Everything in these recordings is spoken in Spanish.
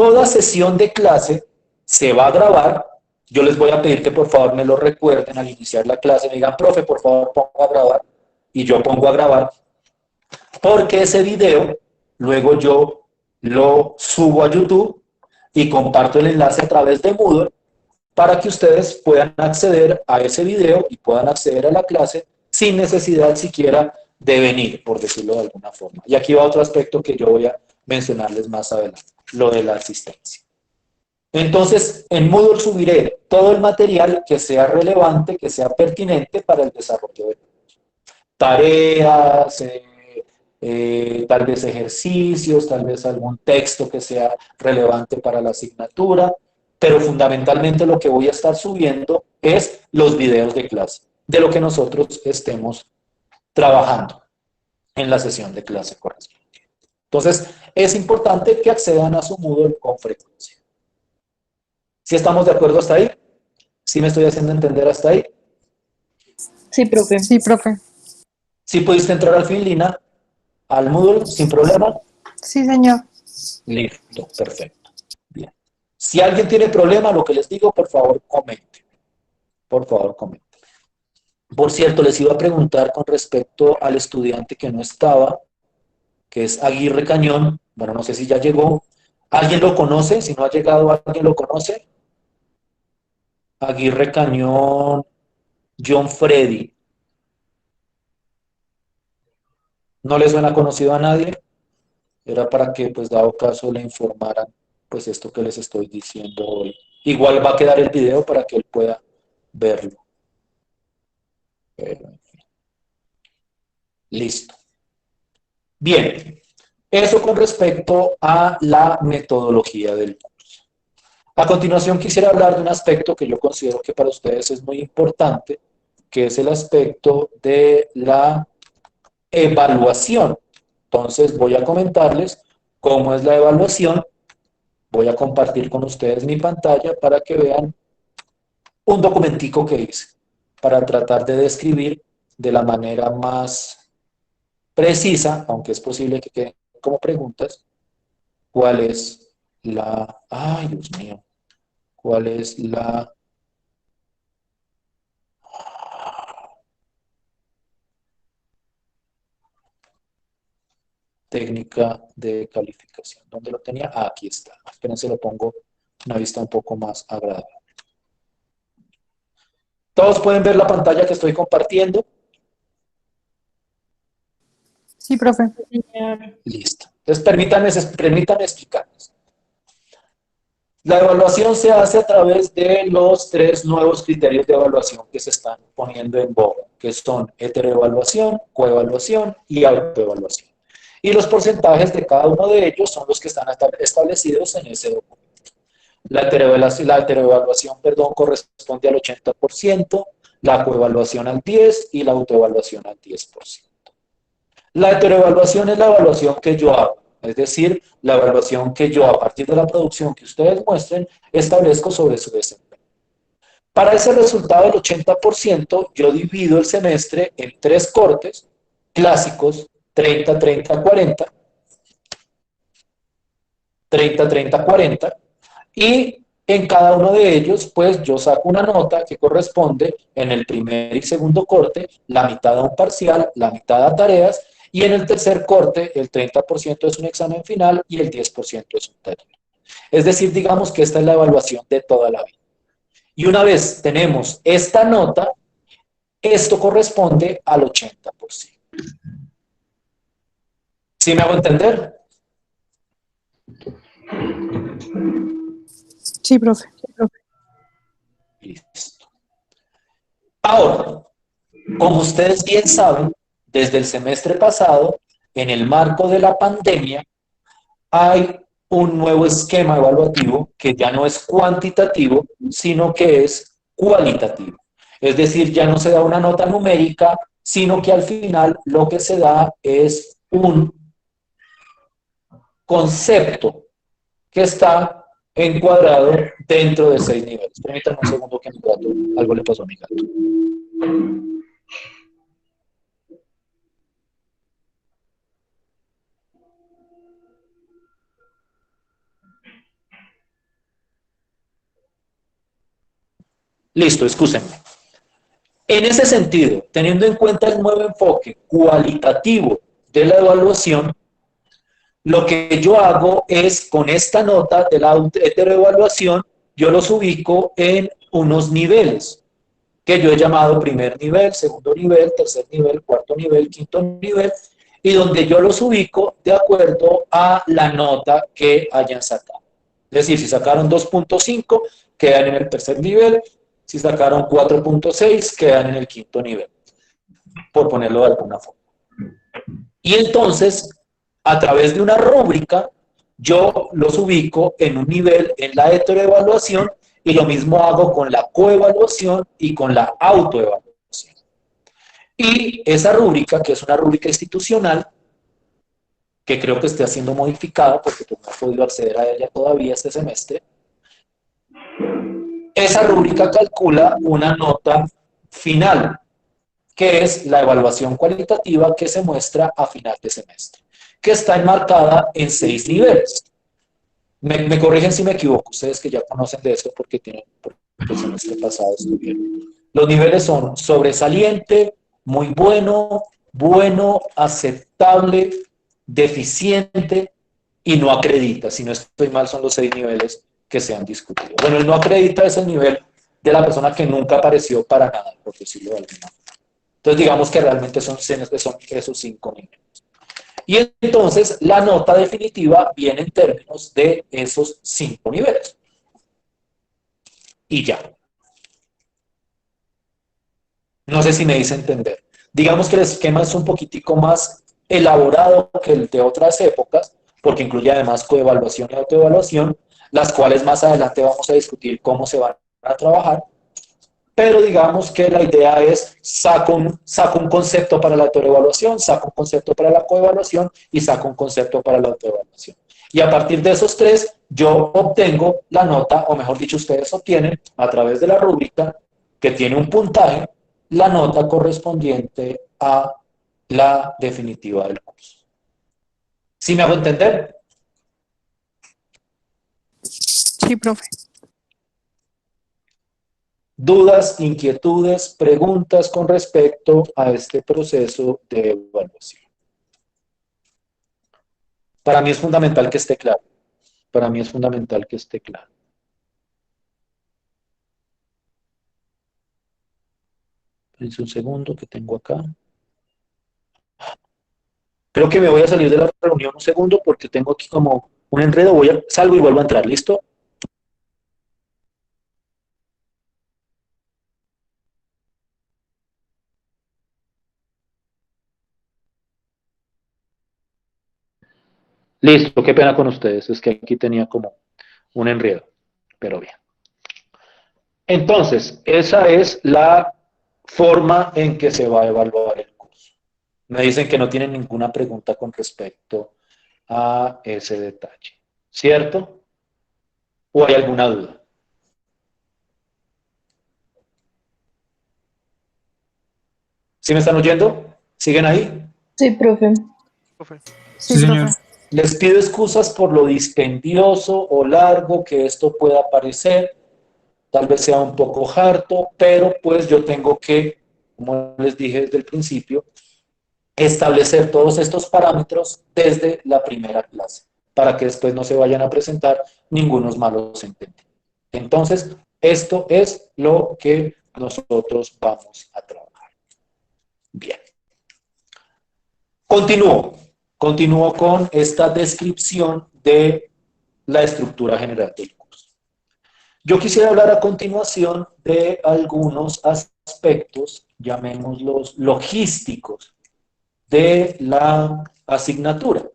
Toda sesión de clase se va a grabar. Yo les voy a pedir que por favor me lo recuerden al iniciar la clase. Me digan, profe, por favor, ponga a grabar. Y yo pongo a grabar. Porque ese video luego yo lo subo a YouTube y comparto el enlace a través de Moodle para que ustedes puedan acceder a ese video y puedan acceder a la clase sin necesidad siquiera de venir, por decirlo de alguna forma. Y aquí va otro aspecto que yo voy a mencionarles más adelante, lo de la asistencia. Entonces, en Moodle subiré todo el material que sea relevante, que sea pertinente para el desarrollo de tareas, tal vez ejercicios, tal vez algún texto que sea relevante para la asignatura, pero fundamentalmente lo que voy a estar subiendo es los videos de clase, de lo que nosotros estemos trabajando en la sesión de clase correspondiente. Entonces, es importante que accedan a su Moodle con frecuencia. ¿Sí estamos de acuerdo hasta ahí? ¿Sí me estoy haciendo entender hasta ahí? Sí, profe. Sí, profe. ¿Sí pudiste entrar al fin, Lina? ¿Al Moodle sin problema? Sí, señor. Listo, perfecto. Bien. Si alguien tiene problema, lo que les digo, por favor, comenten. Por favor, comenten. Por cierto, les iba a preguntar con respecto al estudiante que no estaba, que es Aguirre Cañón. Bueno, no sé si ya llegó. ¿Alguien lo conoce? Si no ha llegado, ¿alguien lo conoce? Aguirre Cañón, John Freddy. ¿No les suena conocido a nadie? Era para que, pues, dado caso, le informaran, pues, esto que les estoy diciendo hoy. Igual va a quedar el video para que él pueda verlo. Pero, listo. Bien, eso con respecto a la metodología del curso. A continuación quisiera hablar de un aspecto que yo considero que para ustedes es muy importante, que es el aspecto de la evaluación. Entonces voy a comentarles cómo es la evaluación. Voy a compartir con ustedes mi pantalla para que vean un documentico que hice para tratar de describir de la manera más precisa, aunque es posible que queden como preguntas, cuál es ay Dios mío, cuál es la técnica de calificación. ¿Dónde lo tenía? Ah, aquí está. Espérense, lo pongo una vista un poco más agradable. ¿Todos pueden ver la pantalla que estoy compartiendo? Sí, profe. Listo. Entonces, permítanme explicarles. La evaluación se hace a través de los tres nuevos criterios de evaluación que se están poniendo en boga, que son heteroevaluación, coevaluación y autoevaluación. Y los porcentajes de cada uno de ellos son los que están establecidos en ese documento. La heteroevaluación, perdón, corresponde al 80%, la coevaluación al 10% y la autoevaluación al 10%. La heteroevaluación es la evaluación que yo hago, es decir, la evaluación que yo, a partir de la producción que ustedes muestren, establezco sobre su desempeño. Para ese resultado del 80%, yo divido el semestre en tres cortes clásicos, 30, 30, 40, 30, 30, 40, y en cada uno de ellos, pues yo saco una nota que corresponde en el primer y segundo corte, la mitad a un parcial, la mitad a tareas, y en el tercer corte, el 30% es un examen final y el 10% es un taller. Es decir, digamos que esta es la evaluación de toda la vida. Y una vez tenemos esta nota, esto corresponde al 80%. ¿Sí me hago entender? Sí, profe. Listo. Ahora, como ustedes bien saben, desde el semestre pasado, en el marco de la pandemia, hay un nuevo esquema evaluativo que ya no es cuantitativo, sino que es cualitativo. Es decir, ya no se da una nota numérica, sino que al final lo que se da es un concepto que está encuadrado dentro de 6 niveles. Permítanme un segundo que mi gato, algo le pasó a mi gato. Listo, excúsenme. En ese sentido, teniendo en cuenta el nuevo enfoque cualitativo de la evaluación, lo que yo hago es, con esta nota de la heteroevaluación, yo los ubico en unos niveles, que yo he llamado primer nivel, segundo nivel, tercer nivel, cuarto nivel, quinto nivel, y donde yo los ubico de acuerdo a la nota que hayan sacado. Es decir, si sacaron 2.5, quedan en el tercer nivel, si sacaron 4.6, quedan en el quinto nivel, por ponerlo de alguna forma. Y entonces, a través de una rúbrica, yo los ubico en un nivel en la heteroevaluación y lo mismo hago con la coevaluación y con la autoevaluación. Y esa rúbrica, que es una rúbrica institucional, que creo que esté siendo modificada porque no he podido acceder a ella todavía este semestre, esa rúbrica calcula una nota final, que es la evaluación cualitativa que se muestra a final de semestre, que está enmarcada en 6 niveles. Me corrigen si me equivoco, ustedes que ya conocen de esto porque el semestre pasado estuvieron. Los niveles son sobresaliente, muy bueno, bueno, aceptable, deficiente y no acredita. Si no estoy mal, son los 6 niveles que se han discutido. Bueno, el no acredita es el nivel de la persona que nunca apareció para nada, por decirlo de alguna manera. Entonces, digamos que realmente son esos 5 niveles. Y entonces, la nota definitiva viene en términos de esos 5 niveles. Y ya. No sé si me hice entender. Digamos que el esquema es un poquitico más elaborado que el de otras épocas, porque incluye además coevaluación y autoevaluación, las cuales más adelante vamos a discutir cómo se van a trabajar. Pero digamos que la idea es saco un concepto para la autoevaluación, saco un concepto para la coevaluación y saco un concepto para la autoevaluación. Y a partir de esos 3, yo obtengo la nota, o mejor dicho, ustedes obtienen a través de la rúbrica, que tiene un puntaje, la nota correspondiente a la definitiva del curso. ¿Sí me hago entender? Sí, profe. ¿Dudas, inquietudes, preguntas con respecto a este proceso de evaluación? Para mí es fundamental que esté claro. Para mí es fundamental que esté claro. Espérense un segundo que tengo acá. Creo que me voy a salir de la reunión un segundo porque tengo aquí como un enredo. Salgo y vuelvo a entrar. ¿Listo? Listo, qué pena con ustedes. Es que aquí tenía como un enredo. Pero bien. Entonces, esa es la forma en que se va a evaluar el curso. Me dicen que no tienen ninguna pregunta con respecto a ese detalle. ¿Cierto? ¿O hay alguna duda? ¿Sí me están oyendo? ¿Siguen ahí? Sí, profe. Profe. Sí, señor. profe. Les pido excusas por lo dispendioso o largo que esto pueda parecer. Tal vez sea un poco harto, pero pues yo tengo que, como les dije desde el principio, establecer todos estos parámetros desde la primera clase, para que después no se vayan a presentar ningunos malos entendidos. Entonces, esto es lo que nosotros vamos a trabajar. Bien. Continúo con esta descripción de la estructura general del curso. Yo quisiera hablar a continuación de algunos aspectos, llamémoslos logísticos, de la asignatura.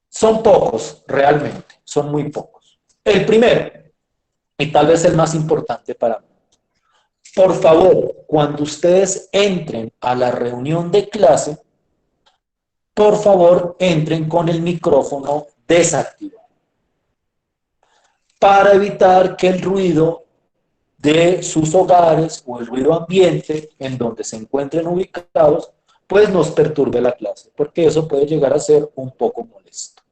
Son pocos, realmente, son muy pocos. El primero, y tal vez el más importante para mí. Por favor, cuando ustedes entren a la reunión de clase, por favor, entren con el micrófono desactivado para evitar que el ruido de sus hogares o el ruido ambiente en donde se encuentren ubicados, pues nos perturbe la clase, porque eso puede llegar a ser un poco molesto.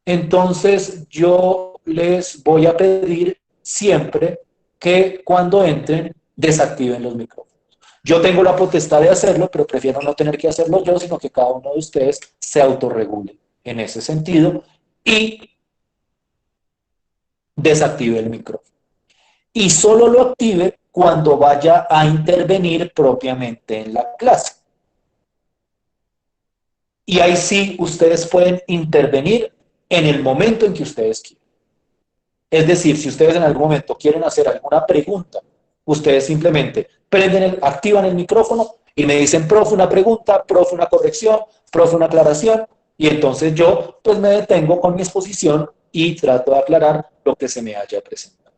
Entonces, yo les voy a pedir siempre que cuando entren desactiven los micrófonos. Yo tengo la potestad de hacerlo, pero prefiero no tener que hacerlo yo, sino que cada uno de ustedes se autorregule en ese sentido y desactive el micrófono. Y solo lo active cuando vaya a intervenir propiamente en la clase. Y ahí sí ustedes pueden intervenir en el momento en que ustedes quieran. Es decir, si ustedes en algún momento quieren hacer alguna pregunta, ustedes simplemente activan el micrófono y me dicen, profe, una pregunta, profe, una corrección, profe, una aclaración, y entonces yo pues me detengo con mi exposición y trato de aclarar lo que se me haya presentado.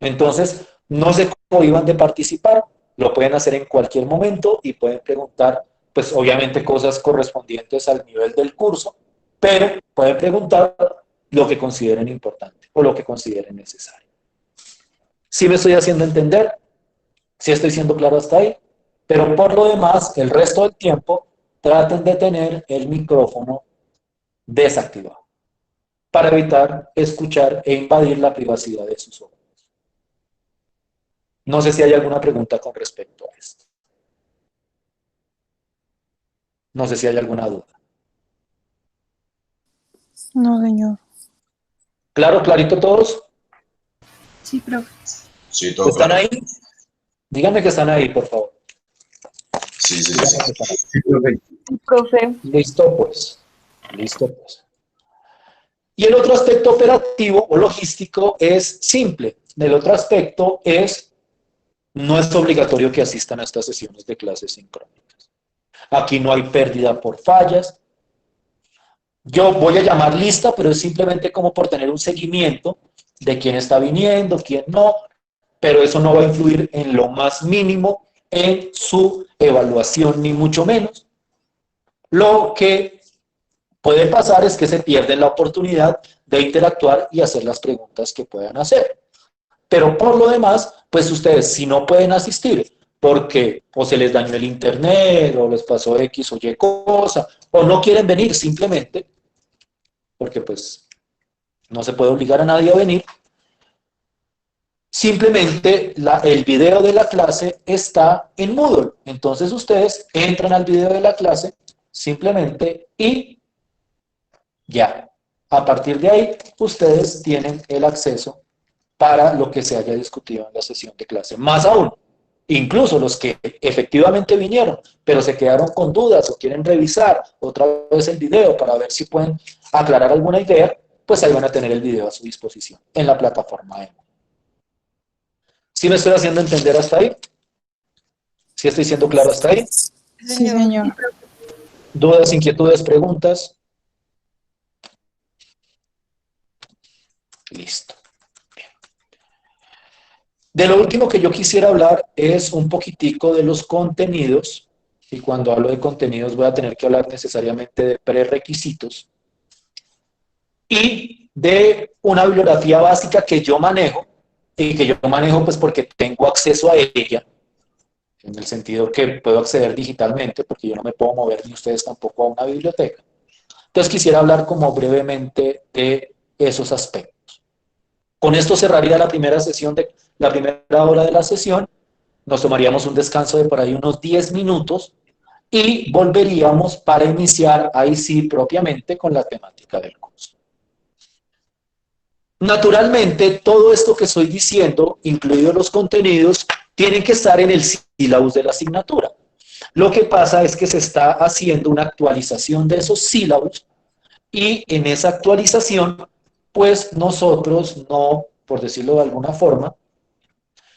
Entonces, no se cohíban de participar, lo pueden hacer en cualquier momento y pueden preguntar, pues obviamente cosas correspondientes al nivel del curso, pero pueden preguntar lo que consideren importante o lo que consideren necesario. ¿Sí me estoy haciendo entender? ¿Sí estoy siendo claro hasta ahí? Pero por lo demás, el resto del tiempo, traten de tener el micrófono desactivado para evitar escuchar e invadir la privacidad de sus ojos. No sé si hay alguna pregunta con respecto a esto. No sé si hay alguna duda. No, señor. ¿Claro, clarito todos? Sí, profe. Sí, todo ¿Están claro. ahí? Díganme que están ahí, por favor. Sí, sí, Díganme sí. que están ahí. Sí, profe. Listo, pues. Listo, pues. Y el otro aspecto operativo o logístico es simple. El otro aspecto es, no es obligatorio que asistan a estas sesiones de clases sincrónicas. Aquí no hay pérdida por fallas. Yo voy a llamar lista, pero es simplemente como por tener un seguimiento de quién está viniendo, quién no, pero eso no va a influir en lo más mínimo en su evaluación, ni mucho menos. Lo que puede pasar es que se pierden la oportunidad de interactuar y hacer las preguntas que puedan hacer. Pero por lo demás, pues ustedes si no pueden asistir porque o se les dañó el internet o les pasó X o Y cosa o no quieren venir simplemente porque pues no se puede obligar a nadie a venir, simplemente el video de la clase está en Moodle. Entonces ustedes entran al video de la clase simplemente y ya. A partir de ahí, ustedes tienen el acceso para lo que se haya discutido en la sesión de clase. Más aún, incluso los que efectivamente vinieron, pero se quedaron con dudas o quieren revisar otra vez el video para ver si pueden aclarar alguna idea, pues ahí van a tener el video a su disposición en la plataforma de Moodle. ¿Sí me estoy haciendo entender hasta ahí? ¿Sí estoy siendo claro hasta ahí? Sí, señor. ¿Dudas, inquietudes, preguntas? Listo. Bien. De lo último que yo quisiera hablar es un poquitico de los contenidos, y cuando hablo de contenidos voy a tener que hablar necesariamente de prerequisitos y de una bibliografía básica que yo manejo, y que yo manejo pues porque tengo acceso a ella, en el sentido que puedo acceder digitalmente, porque yo no me puedo mover ni ustedes tampoco a una biblioteca. Entonces quisiera hablar como brevemente de esos aspectos. Con esto cerraría la primera sesión, la primera hora de la sesión. Nos tomaríamos un descanso de por ahí unos 10 minutos y volveríamos para iniciar ahí sí propiamente con la temática del curso. Naturalmente, todo esto que estoy diciendo, incluidos los contenidos, tienen que estar en el sílabus de la asignatura. Lo que pasa es que se está haciendo una actualización de esos sílabus y en esa actualización, pues nosotros no, por decirlo de alguna forma,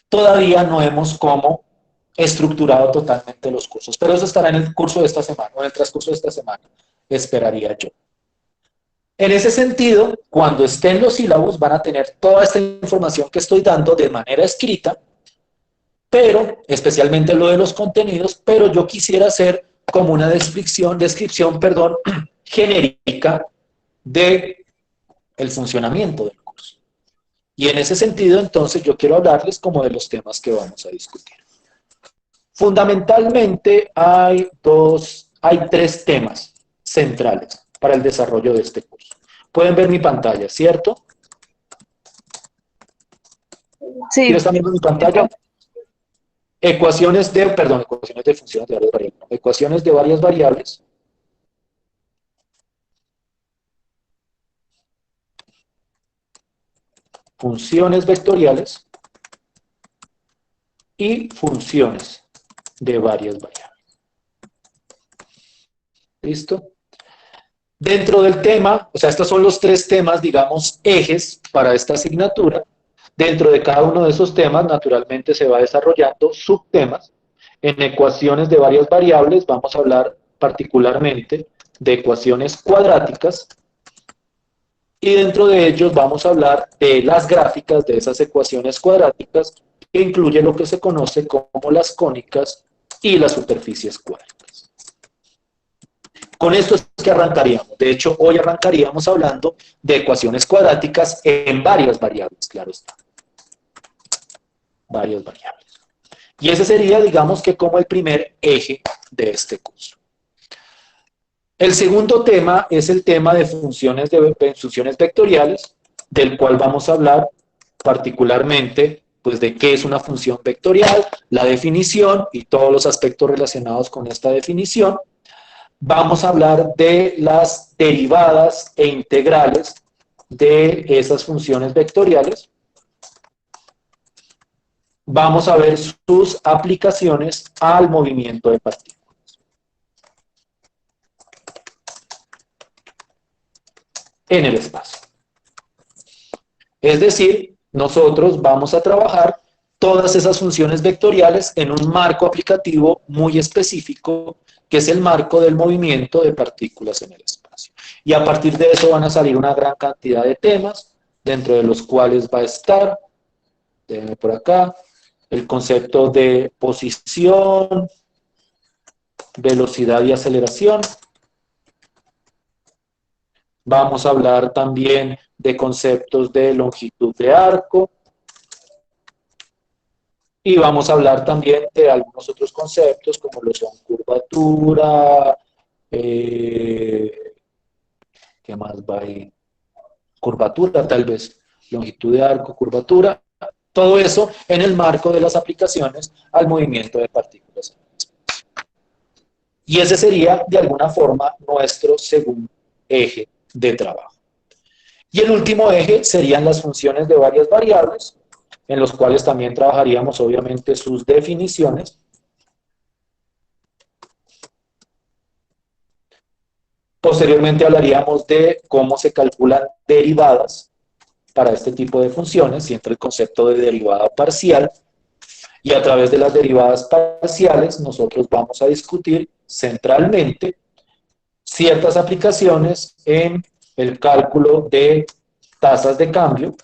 todavía no hemos como estructurado totalmente los cursos. Pero eso estará en el curso de esta semana, o en el transcurso de esta semana, esperaría yo. En ese sentido, cuando estén los sílabos, van a tener toda esta información que estoy dando de manera escrita, pero especialmente lo de los contenidos, pero yo quisiera hacer como una descripción, genérica de el funcionamiento del curso. Y en ese sentido, entonces, yo quiero hablarles como de los temas que vamos a discutir. Fundamentalmente hay tres temas centrales para el desarrollo de este curso. Pueden ver mi pantalla, ¿cierto? Sí. ¿Sí lo están viendo en mi pantalla? Ecuaciones de funciones de varias variables. No, ecuaciones de varias variables. Funciones vectoriales y funciones de varias variables. ¿Listo? Dentro del tema, o sea, estos son los tres temas, digamos, ejes para esta asignatura. Dentro de cada uno de esos temas, naturalmente, se va desarrollando subtemas. En ecuaciones de varias variables vamos a hablar particularmente de ecuaciones cuadráticas y dentro de ellos vamos a hablar de las gráficas de esas ecuaciones cuadráticas que incluye lo que se conoce como las cónicas y las superficies cuádricas. Con esto es que arrancaríamos. De hecho, hoy arrancaríamos hablando de ecuaciones cuadráticas en varias variables, claro está. Varias variables. Y ese sería, digamos que como el primer eje de este curso. El segundo tema es el tema de funciones vectoriales, del cual vamos a hablar particularmente pues, de qué es una función vectorial, la definición y todos los aspectos relacionados con esta definición. Vamos a hablar de las derivadas e integrales de esas funciones vectoriales. Vamos a ver sus aplicaciones al movimiento de partículas. En el espacio. Es decir, nosotros vamos a trabajar todas esas funciones vectoriales en un marco aplicativo muy específico, que es el marco del movimiento de partículas en el espacio. Y a partir de eso van a salir una gran cantidad de temas, dentro de los cuales va a estar, déjenme por acá, el concepto de posición, velocidad y aceleración. Vamos a hablar también de conceptos de longitud de arco. Y vamos a hablar también de algunos otros conceptos, como lo son curvatura, ¿qué más va ahí? Curvatura, tal vez, longitud de arco, curvatura. Todo eso en el marco de las aplicaciones al movimiento de partículas. Y ese sería, de alguna forma, nuestro segundo eje de trabajo. Y el último eje serían las funciones de varias variables, en los cuales también trabajaríamos, obviamente, sus definiciones. Posteriormente hablaríamos de cómo se calculan derivadas para este tipo de funciones, y entra el concepto de derivada parcial. Y a través de las derivadas parciales, nosotros vamos a discutir centralmente ciertas aplicaciones en el cálculo de tasas de cambio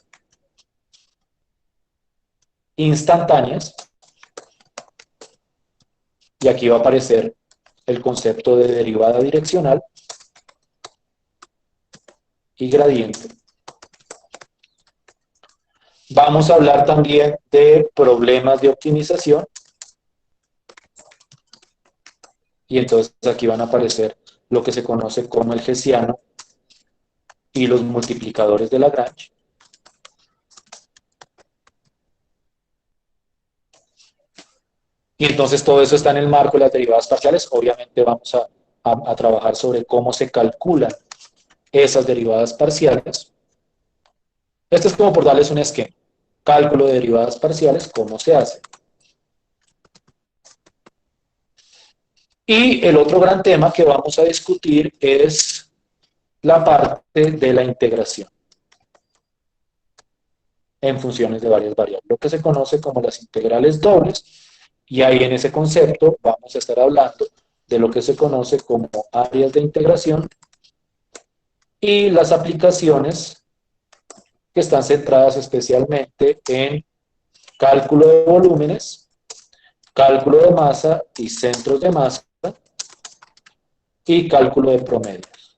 instantáneas, y aquí va a aparecer el concepto de derivada direccional y gradiente. Vamos a hablar también de problemas de optimización, y entonces aquí van a aparecer lo que se conoce como el Hessiano y los multiplicadores de Lagrange. Y entonces todo eso está en el marco de las derivadas parciales. Obviamente vamos a trabajar sobre cómo se calculan esas derivadas parciales. Esto es como por darles un esquema. Cálculo de derivadas parciales, cómo se hace. Y el otro gran tema que vamos a discutir es la parte de la integración en funciones de varias variables, lo que se conoce como las integrales dobles, y ahí en ese concepto vamos a estar hablando de lo que se conoce como áreas de integración y las aplicaciones que están centradas especialmente en cálculo de volúmenes, cálculo de masa y centros de masa, y cálculo de promedios.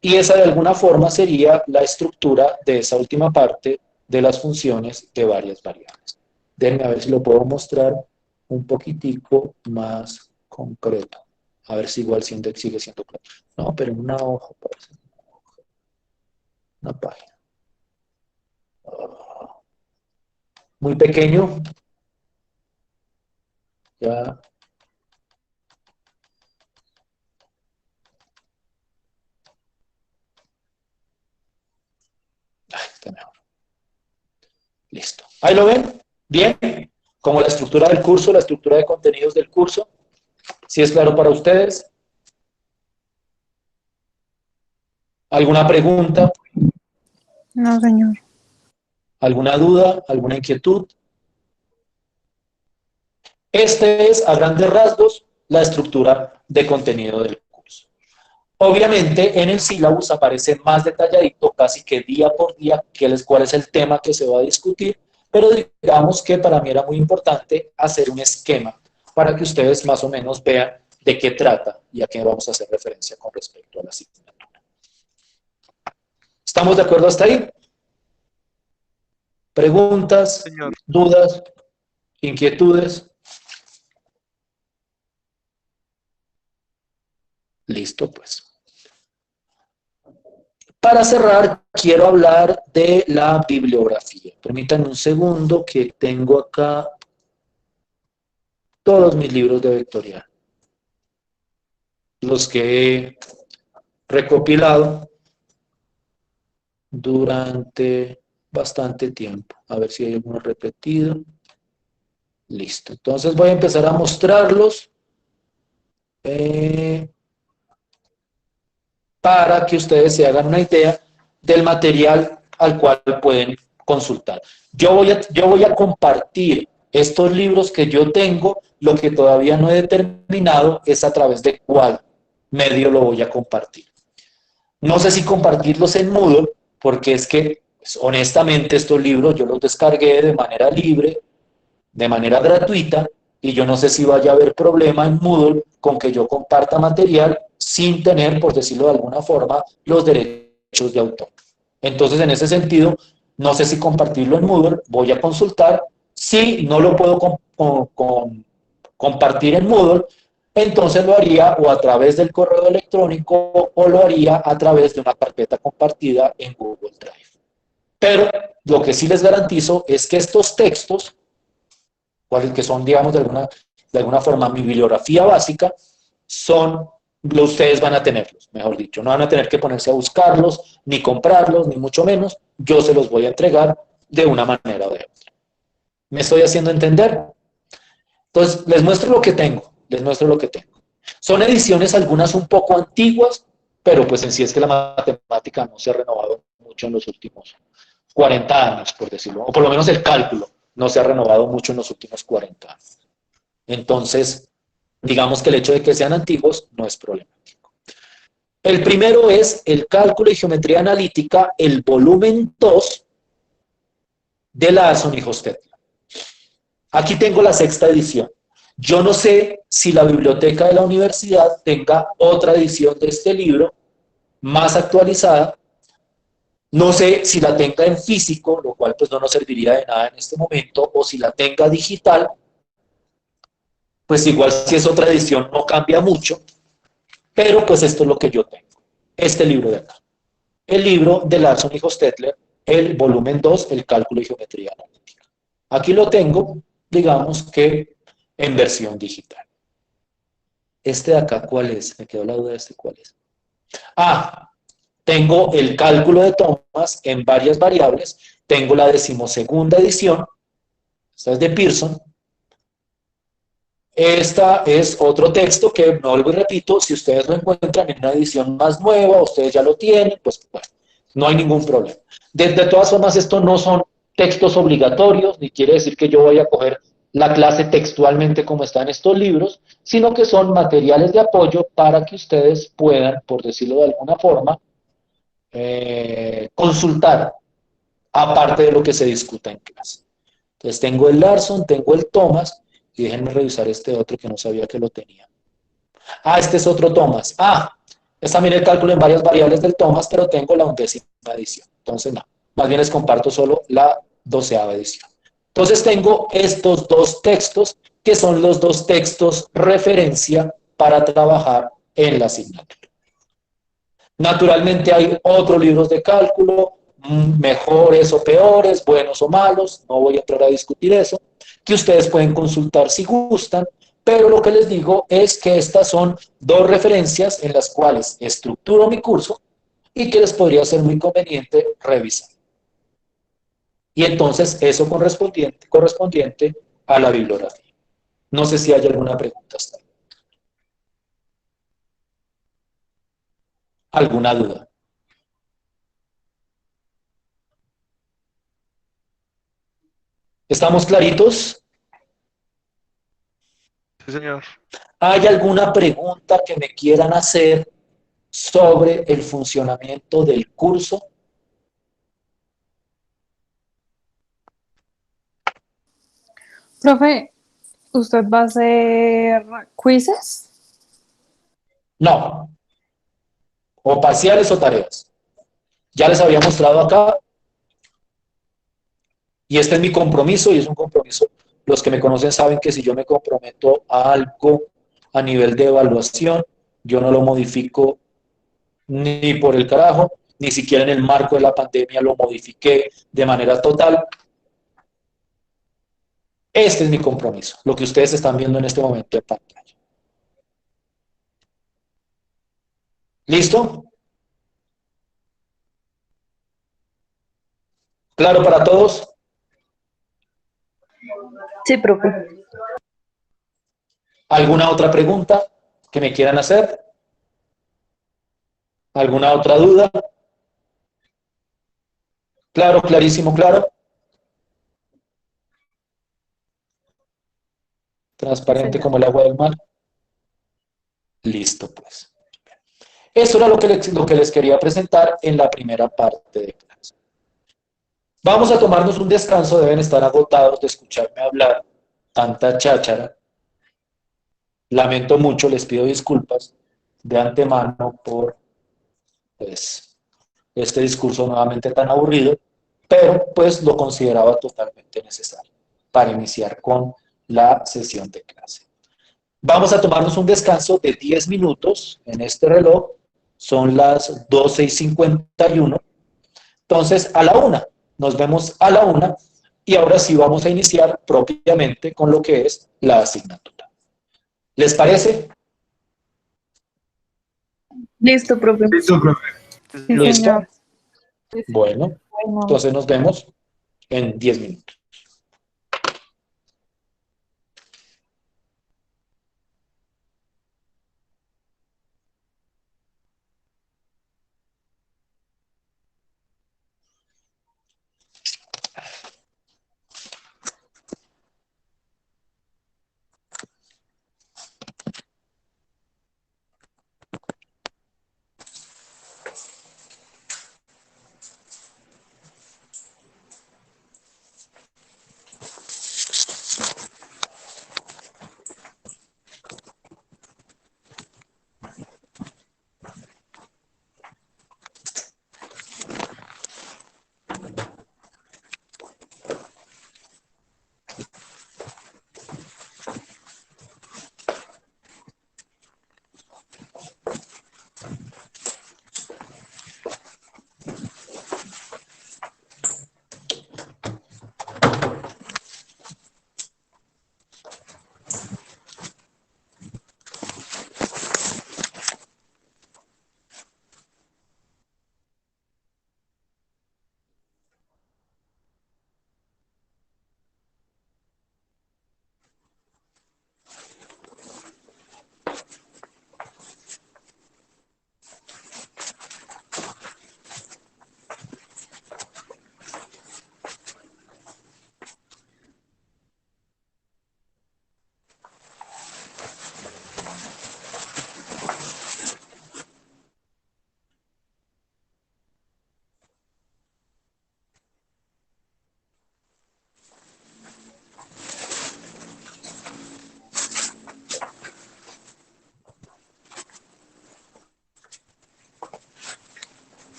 Y esa de alguna forma sería la estructura de esa última parte de las funciones de varias variables. Déjenme a ver si lo puedo mostrar un poquitico más concreto. A ver si igual sigue siendo claro. No, pero en una hoja, parece. Una página. muy pequeño. Ya. Está mejor. Listo. ¿Ahí lo ven? Bien. Como la estructura del curso, la estructura de contenidos del curso. ¿Sí es claro para ustedes? ¿Alguna pregunta? No, señor. ¿Alguna duda? ¿Alguna inquietud? Este es, a grandes rasgos, la estructura de contenido del curso. Obviamente, en el sílabus aparece más detalladito, casi que día por día, cuál es el tema que se va a discutir, pero digamos que para mí era muy importante hacer un esquema para que ustedes más o menos vean de qué trata y a qué vamos a hacer referencia con respecto a la asignatura. ¿Estamos de acuerdo hasta ahí? ¿Preguntas, Señor. dudas, inquietudes? Listo, pues. Para cerrar, quiero hablar de la bibliografía. Permítanme un segundo que tengo acá todos mis libros de vectorial. Los que he recopilado durante bastante tiempo. A ver si hay alguno repetido. Listo. Entonces voy a empezar a mostrarlos para que ustedes se hagan una idea del material al cual pueden consultar. Yo voy a compartir estos libros que yo tengo. Lo que todavía no he determinado es a través de cuál medio lo voy a compartir. No sé si compartirlos en Moodle, porque es que, pues, honestamente, estos libros yo los descargué de manera libre, de manera gratuita, y yo no sé si vaya a haber problema en Moodle con que yo comparta material sin tener, por decirlo de alguna forma, los derechos de autor. Entonces, en ese sentido, no sé si compartirlo en Moodle, voy a consultar. Si no lo puedo compartir en Moodle, entonces lo haría o a través del correo electrónico o lo haría a través de una carpeta compartida en Google Drive. Pero lo que sí les garantizo es que estos textos, cuáles que son, digamos, de alguna forma mi bibliografía básica, ustedes van a tenerlos, mejor dicho. No van a tener que ponerse a buscarlos, ni comprarlos, ni mucho menos. Yo se los voy a entregar de una manera o de otra. ¿Me estoy haciendo entender? Entonces, les muestro lo que tengo. Son ediciones algunas un poco antiguas, pero pues en sí es que la matemática no se ha renovado mucho en los últimos 40 años, por decirlo, o por lo menos el cálculo no se ha renovado mucho en los últimos 40 años. Entonces, digamos que el hecho de que sean antiguos no es problemático. El primero es el cálculo y geometría analítica, el volumen 2 de Larson y Hostetler. Aquí tengo la 6ª edición. Yo no sé si la biblioteca de la universidad tenga otra edición de este libro más actualizada. No sé si la tenga en físico, lo cual pues no nos serviría de nada en este momento, o si la tenga digital. Pues igual si es otra edición no cambia mucho, pero pues esto es lo que yo tengo. Este libro de acá. El libro de Larson y Hostetler, el volumen 2, el cálculo y geometría analítica. Aquí lo tengo, digamos que en versión digital. Este de acá, ¿cuál es? Me quedó la duda de este, ¿cuál es? Tengo el cálculo de Thomas en varias variables. Tengo la 12ª edición. Esta es de Pearson. Esta es otro texto que, no vuelvo y repito, si ustedes lo encuentran en una edición más nueva, ustedes ya lo tienen, pues bueno, no hay ningún problema. De todas formas, estos no son textos obligatorios, ni quiere decir que yo voy a coger la clase textualmente como está en estos libros, sino que son materiales de apoyo para que ustedes puedan, por decirlo de alguna forma, consultar aparte de lo que se discuta en clase. Entonces tengo el Larson, tengo el Thomas, y déjenme revisar este otro que no sabía que lo tenía. Este es otro Thomas. Es también el cálculo en varias variables del Thomas, pero tengo la 11ª edición. Entonces no, más bien les comparto solo la 12ª edición. Entonces tengo estos dos textos, que son los dos textos referencia para trabajar en la asignatura. Naturalmente hay otros libros de cálculo, mejores o peores, buenos o malos, no voy a entrar a discutir eso, que ustedes pueden consultar si gustan, pero lo que les digo es que estas son dos referencias en las cuales estructuro mi curso y que les podría ser muy conveniente revisar. Y entonces eso correspondiente a la bibliografía. No sé si hay alguna pregunta hasta ahí. ¿Alguna duda? ¿Estamos claritos? Sí, señor. ¿Hay alguna pregunta que me quieran hacer sobre el funcionamiento del curso? Profe, ¿usted va a hacer quizzes? No, o parciales o tareas. Ya les había mostrado acá y este es mi compromiso y es un compromiso. Los que me conocen saben que si yo me comprometo a algo a nivel de evaluación, yo no lo modifico ni por el carajo, ni siquiera en el marco de la pandemia lo modifiqué de manera total. Este es mi compromiso, lo que ustedes están viendo en este momento en pantalla. ¿Listo? ¿Claro para todos? Sí, profe. ¿Alguna otra pregunta que me quieran hacer? ¿Alguna otra duda? Claro, clarísimo, claro. Sí, Transparente señor. como el agua del mar. Listo, pues. Eso era lo que les quería presentar en la primera parte de clase. Vamos a tomarnos un descanso, deben estar agotados de escucharme hablar tanta cháchara. Lamento mucho, les pido disculpas de antemano por pues, este discurso nuevamente tan aburrido, pero pues lo consideraba totalmente necesario para iniciar con la sesión de clase. Vamos a tomarnos un descanso de 10 minutos en este reloj, son las 12:51. Entonces, a la 1, nos vemos a la 1 y ahora sí vamos a iniciar propiamente con lo que es la asignatura. ¿Les parece? Listo, profe. Listo, profe. Sí, Sí, señor. señor. ¿Listo? Bueno, Bueno, entonces nos vemos en 10 minutos.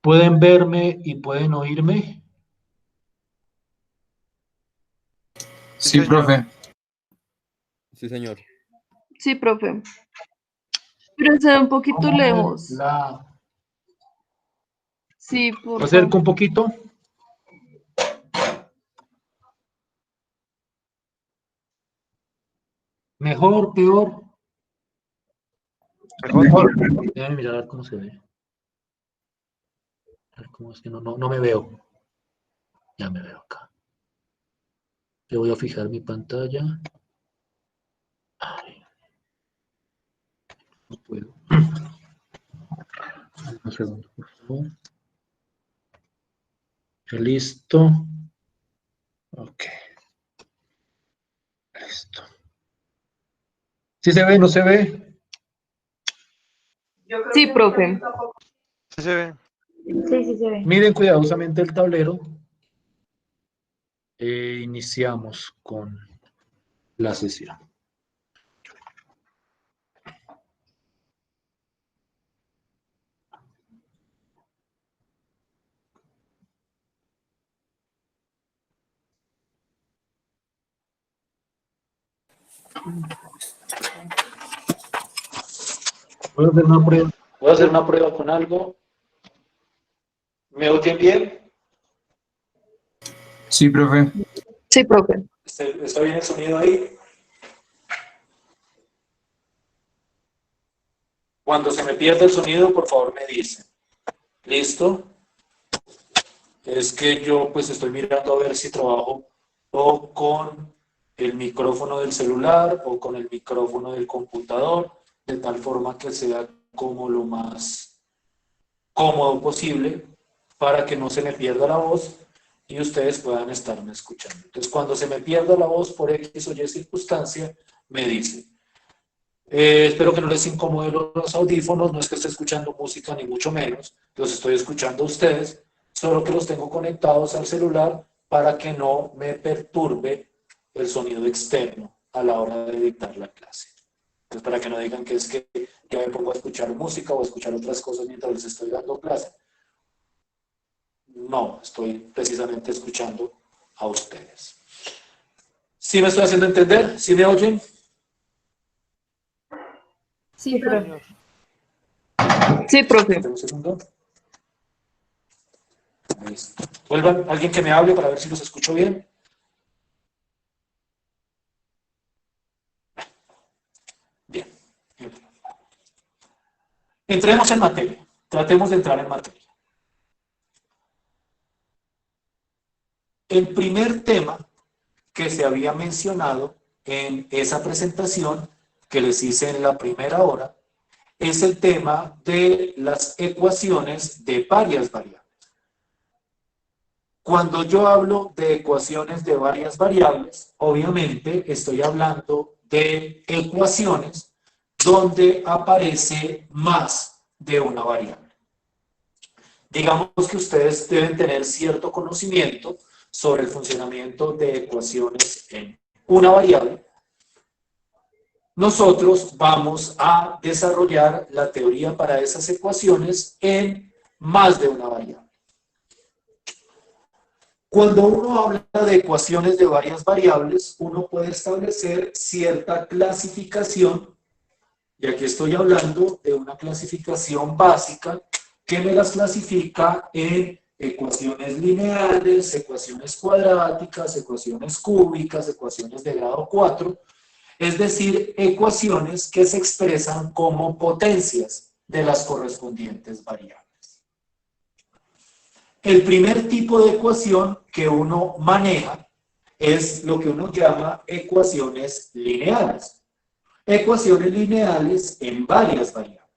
¿Pueden verme y pueden oírme? Sí, profe. Sí, señor. Sí, profe. Pero se ve un poquito Vamos a ver lejos. Sí, ¿Lo por acerco favor. un poquito? ¿Mejor, peor? Mejor. Déjenme mirar a ver cómo se ve. A ver cómo es que no me veo. Ya me veo acá. Le voy a fijar mi pantalla. Ay, no puedo. Un segundo, por favor. Listo. Ok. Listo. ¿Sí se ve? ¿No se ve? Sí, profe. Sí se ve. Sí, sí se ve. Miren cuidadosamente el tablero. Iniciamos con la sesión. Voy a hacer una prueba. Voy a hacer una prueba con algo. ¿Me oyen bien? Sí, profe. Sí, profe. ¿Está bien el sonido ahí? Cuando se me pierda el sonido, por favor me dicen. ¿Listo? Es que yo pues estoy mirando a ver si trabajo o con el micrófono del celular o con el micrófono del computador, de tal forma que sea como lo más cómodo posible para que no se me pierda la voz y ustedes puedan estarme escuchando. Entonces, cuando se me pierda la voz por X o Y circunstancia, me dicen. Espero que no les incomode los audífonos, no es que esté escuchando música ni mucho menos, los estoy escuchando a ustedes, solo que los tengo conectados al celular para que no me perturbe el sonido externo a la hora de dictar la clase. Entonces, para que no digan que es que ya me pongo a escuchar música o a escuchar otras cosas mientras les estoy dando clase. No, estoy precisamente escuchando a ustedes. ¿Sí me estoy haciendo entender? ¿Sí me oyen? Sí, profe. Señor. Sí, profe. Espera un segundo. Listo. Vuelvan, alguien que me hable para ver si los escucho bien. Bien. Entremos en materia. Tratemos de entrar en materia. El primer tema que se había mencionado en esa presentación que les hice en la primera hora es el tema de las ecuaciones de varias variables. Cuando yo hablo de ecuaciones de varias variables, obviamente estoy hablando de ecuaciones donde aparece más de una variable. Digamos que ustedes deben tener cierto conocimiento sobre el funcionamiento de ecuaciones en una variable. Nosotros vamos a desarrollar la teoría para esas ecuaciones en más de una variable. Cuando uno habla de ecuaciones de varias variables, uno puede establecer cierta clasificación, y aquí estoy hablando de una clasificación básica que me las clasifica en ecuaciones lineales, ecuaciones cuadráticas, ecuaciones cúbicas, ecuaciones de grado 4, es decir, ecuaciones que se expresan como potencias de las correspondientes variables. El primer tipo de ecuación que uno maneja es lo que uno llama ecuaciones lineales. Ecuaciones lineales en varias variables.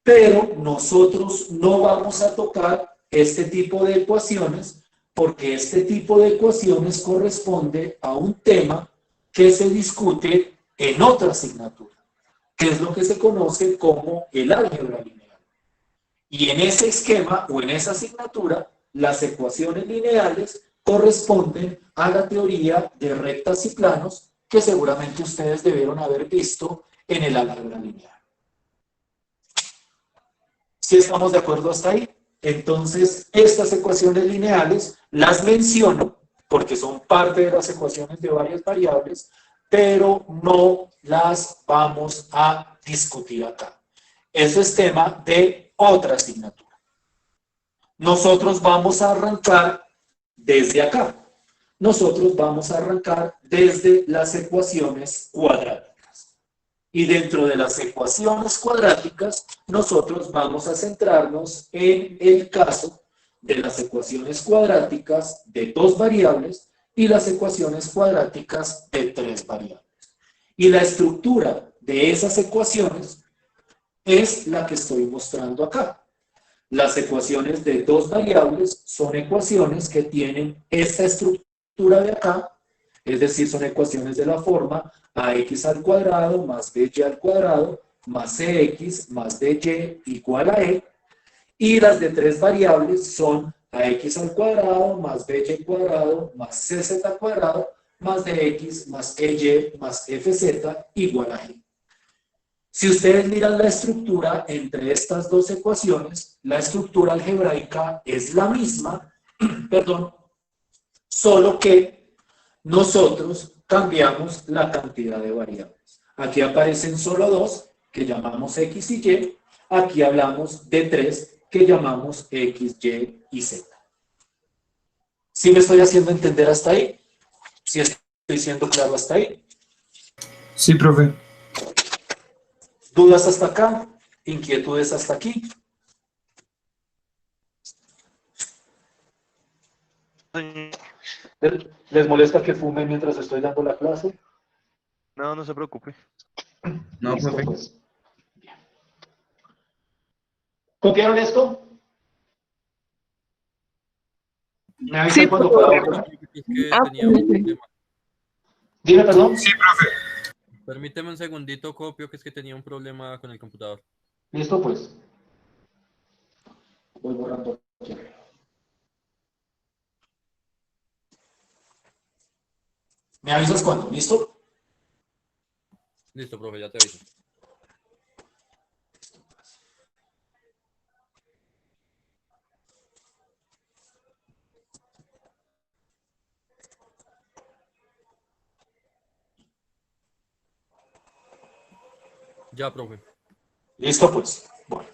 Pero nosotros no vamos a tocar este tipo de ecuaciones porque este tipo de ecuaciones corresponde a un tema que se discute en otra asignatura, que es lo que se conoce como el álgebra lineal. Y en ese esquema o en esa asignatura, las ecuaciones lineales corresponden a la teoría de rectas y planos que seguramente ustedes debieron haber visto en el álgebra lineal. ¿Sí estamos de acuerdo hasta ahí? Entonces, estas ecuaciones lineales las menciono porque son parte de las ecuaciones de varias variables, pero no las vamos a discutir acá. Eso es tema de otra asignatura. Nosotros vamos a arrancar desde acá. Nosotros vamos a arrancar desde las ecuaciones cuadráticas. Y dentro de las ecuaciones cuadráticas, nosotros vamos a centrarnos en el caso de las ecuaciones cuadráticas de dos variables y las ecuaciones cuadráticas de tres variables. Y la estructura de esas ecuaciones es la que estoy mostrando acá. Las ecuaciones de dos variables son ecuaciones que tienen esta estructura de acá, es decir, son ecuaciones de la forma ax al cuadrado más by al cuadrado más cx más dy igual a e, y las de tres variables son ax al cuadrado más by al cuadrado más cz al cuadrado más dx más ey más fz igual a g. Si ustedes miran la estructura entre estas dos ecuaciones, la estructura algebraica es la misma, perdón, solo que nosotros cambiamos la cantidad de variables. Aquí aparecen solo dos, que llamamos x y y. Aquí hablamos de tres, que llamamos x, y z. ¿Sí me estoy haciendo entender hasta ahí? ¿Sí estoy siendo claro hasta ahí? Sí, profe. ¿Dudas hasta acá? ¿Inquietudes hasta aquí? ¿Les molesta que fume mientras estoy dando la clase? No, no se preocupe. No, Listo, profe. pues. Bien. ¿Copiaron esto? ¿Me avisan Sí, cuando pueda profe. volver? Es que Ah, tenía un problema. Dime, perdón. Sí, profe. Permíteme un segundito, copio, que es que tenía un problema con el computador. Listo, pues. Voy borrando aquí. ¿Me avisas cuando? ¿Listo? Listo, profe, ya te aviso. Ya, profe. Listo, pues. Bueno.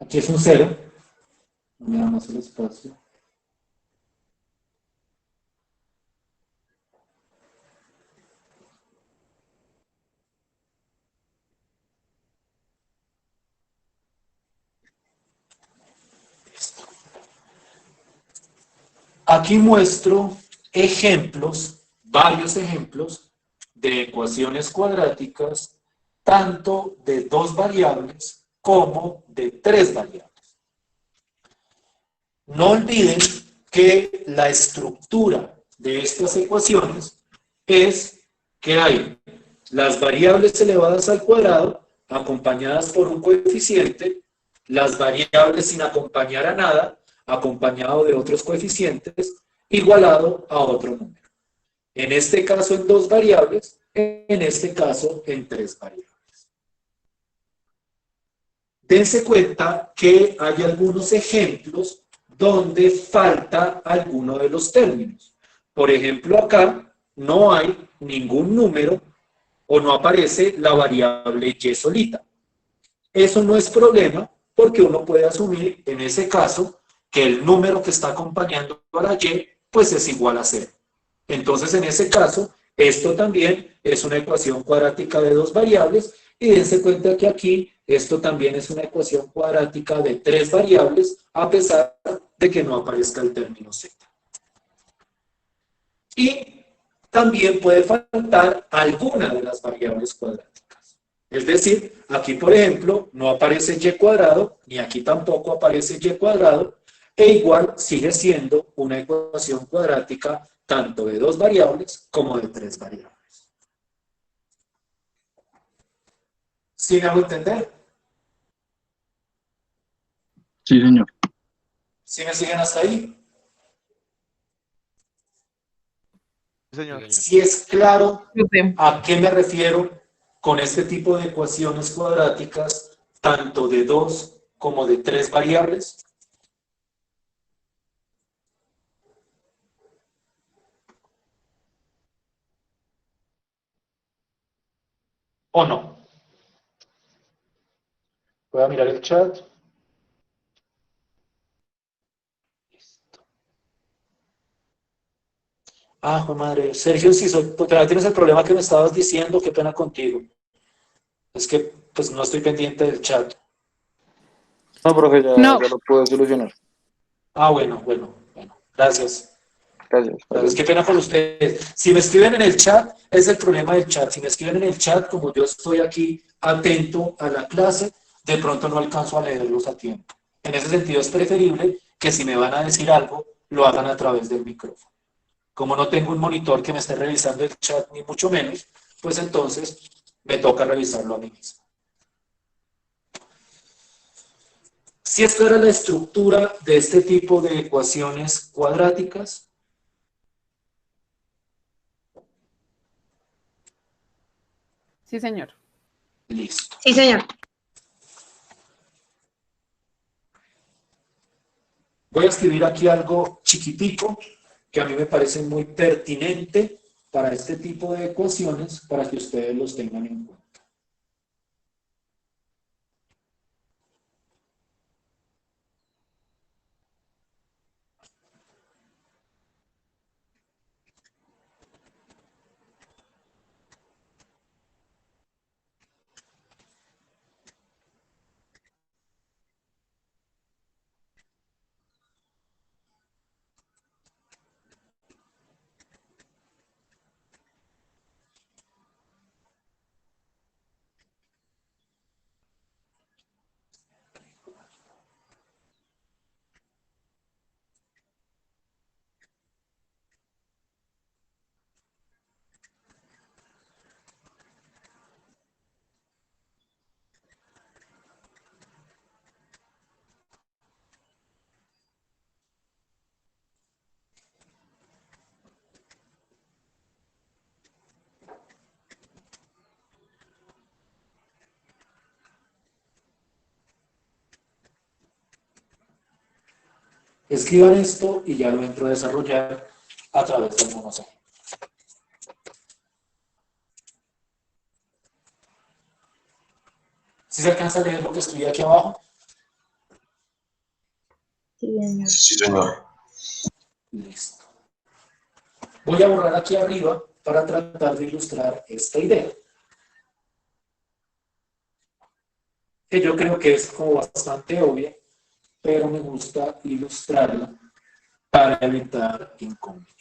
Aquí es un 0. Mira más el espacio. Aquí muestro ejemplos, varios ejemplos de ecuaciones cuadráticas, tanto de 2 variables como de 3 variables. No olviden que la estructura de estas ecuaciones es que hay las variables elevadas al cuadrado acompañadas por un coeficiente, las variables sin acompañar a nada, acompañado de otros coeficientes, igualado a otro número. En este caso en 2 variables, en este caso en 3 variables. Dense cuenta que hay algunos ejemplos donde falta alguno de los términos. Por ejemplo, acá no hay ningún número o no aparece la variable y solita. Eso no es problema porque uno puede asumir en ese caso que el número que está acompañando a la y pues es igual a 0. Entonces, en ese caso, esto también es una ecuación cuadrática de 2 variables y dense cuenta que aquí esto también es una ecuación cuadrática de 3 variables a pesar de que no aparezca el término z. Y también puede faltar alguna de las variables cuadráticas. Es decir, aquí por ejemplo no aparece y cuadrado, ni aquí tampoco aparece y cuadrado, e igual sigue siendo una ecuación cuadrática tanto de 2 variables como de 3 variables. ¿Sí me hago entender? Sí, señor. ¿Sí me siguen hasta ahí? Sí, señor. Si es claro Profe, a qué me refiero con este tipo de ecuaciones cuadráticas, tanto de 2 como de 3 variables. ¿O no? Voy a mirar el chat. Ah, joder, madre. Sergio, si todavía tienes el problema que me estabas diciendo, qué pena contigo. Es que pues no estoy pendiente del chat. No, profe, ya, No, ya lo puedo solucionar. Ah, bueno. Gracias. Gracias. Gracias, Vale. qué pena con ustedes. Si me escriben en el chat, es el problema del chat. Si me escriben en el chat, como yo estoy aquí atento a la clase, de pronto no alcanzo a leerlos a tiempo. En ese sentido es preferible que si me van a decir algo, lo hagan a través del micrófono. Como no tengo un monitor que me esté revisando el chat, ni mucho menos, pues entonces me toca revisarlo a mí mismo. Si esta era la estructura de este tipo de ecuaciones cuadráticas, sí, señor. listo. sí, señor. Voy a escribir aquí algo chiquitico que a mí me parece muy pertinente para este tipo de ecuaciones para que ustedes los tengan en cuenta. Escriban esto y ya lo entro a desarrollar a través de algunos ejemplos. ¿Sí se alcanza a leer lo que escribí aquí abajo? Sí, señor. Listo. Voy a borrar aquí arriba para tratar de ilustrar esta idea, que yo creo que es como bastante obvia, pero me gusta ilustrarla para evitar inconvenientes.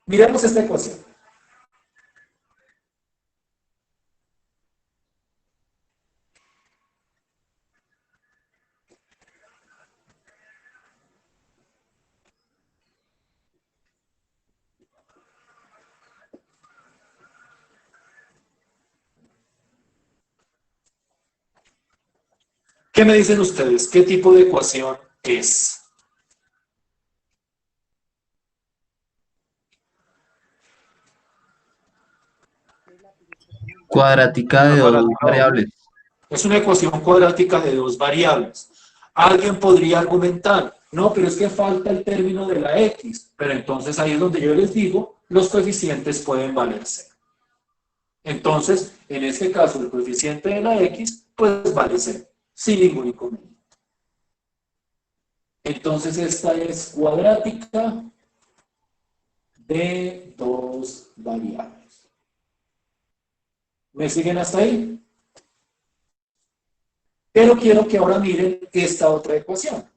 Miremos esta ecuación. ¿Qué me dicen ustedes? ¿Qué tipo de ecuación es? Cuadrática de dos variables. Es una ecuación cuadrática de dos variables. Alguien podría argumentar, no, pero es que falta el término de la x, pero entonces ahí es donde yo les digo, los coeficientes pueden valerse. Entonces, en este caso, el coeficiente de la x, pues vale 0, sin ningún inconveniente. Entonces, esta es cuadrática de dos variables. ¿Me siguen hasta ahí? Pero quiero que ahora miren esta otra ecuación.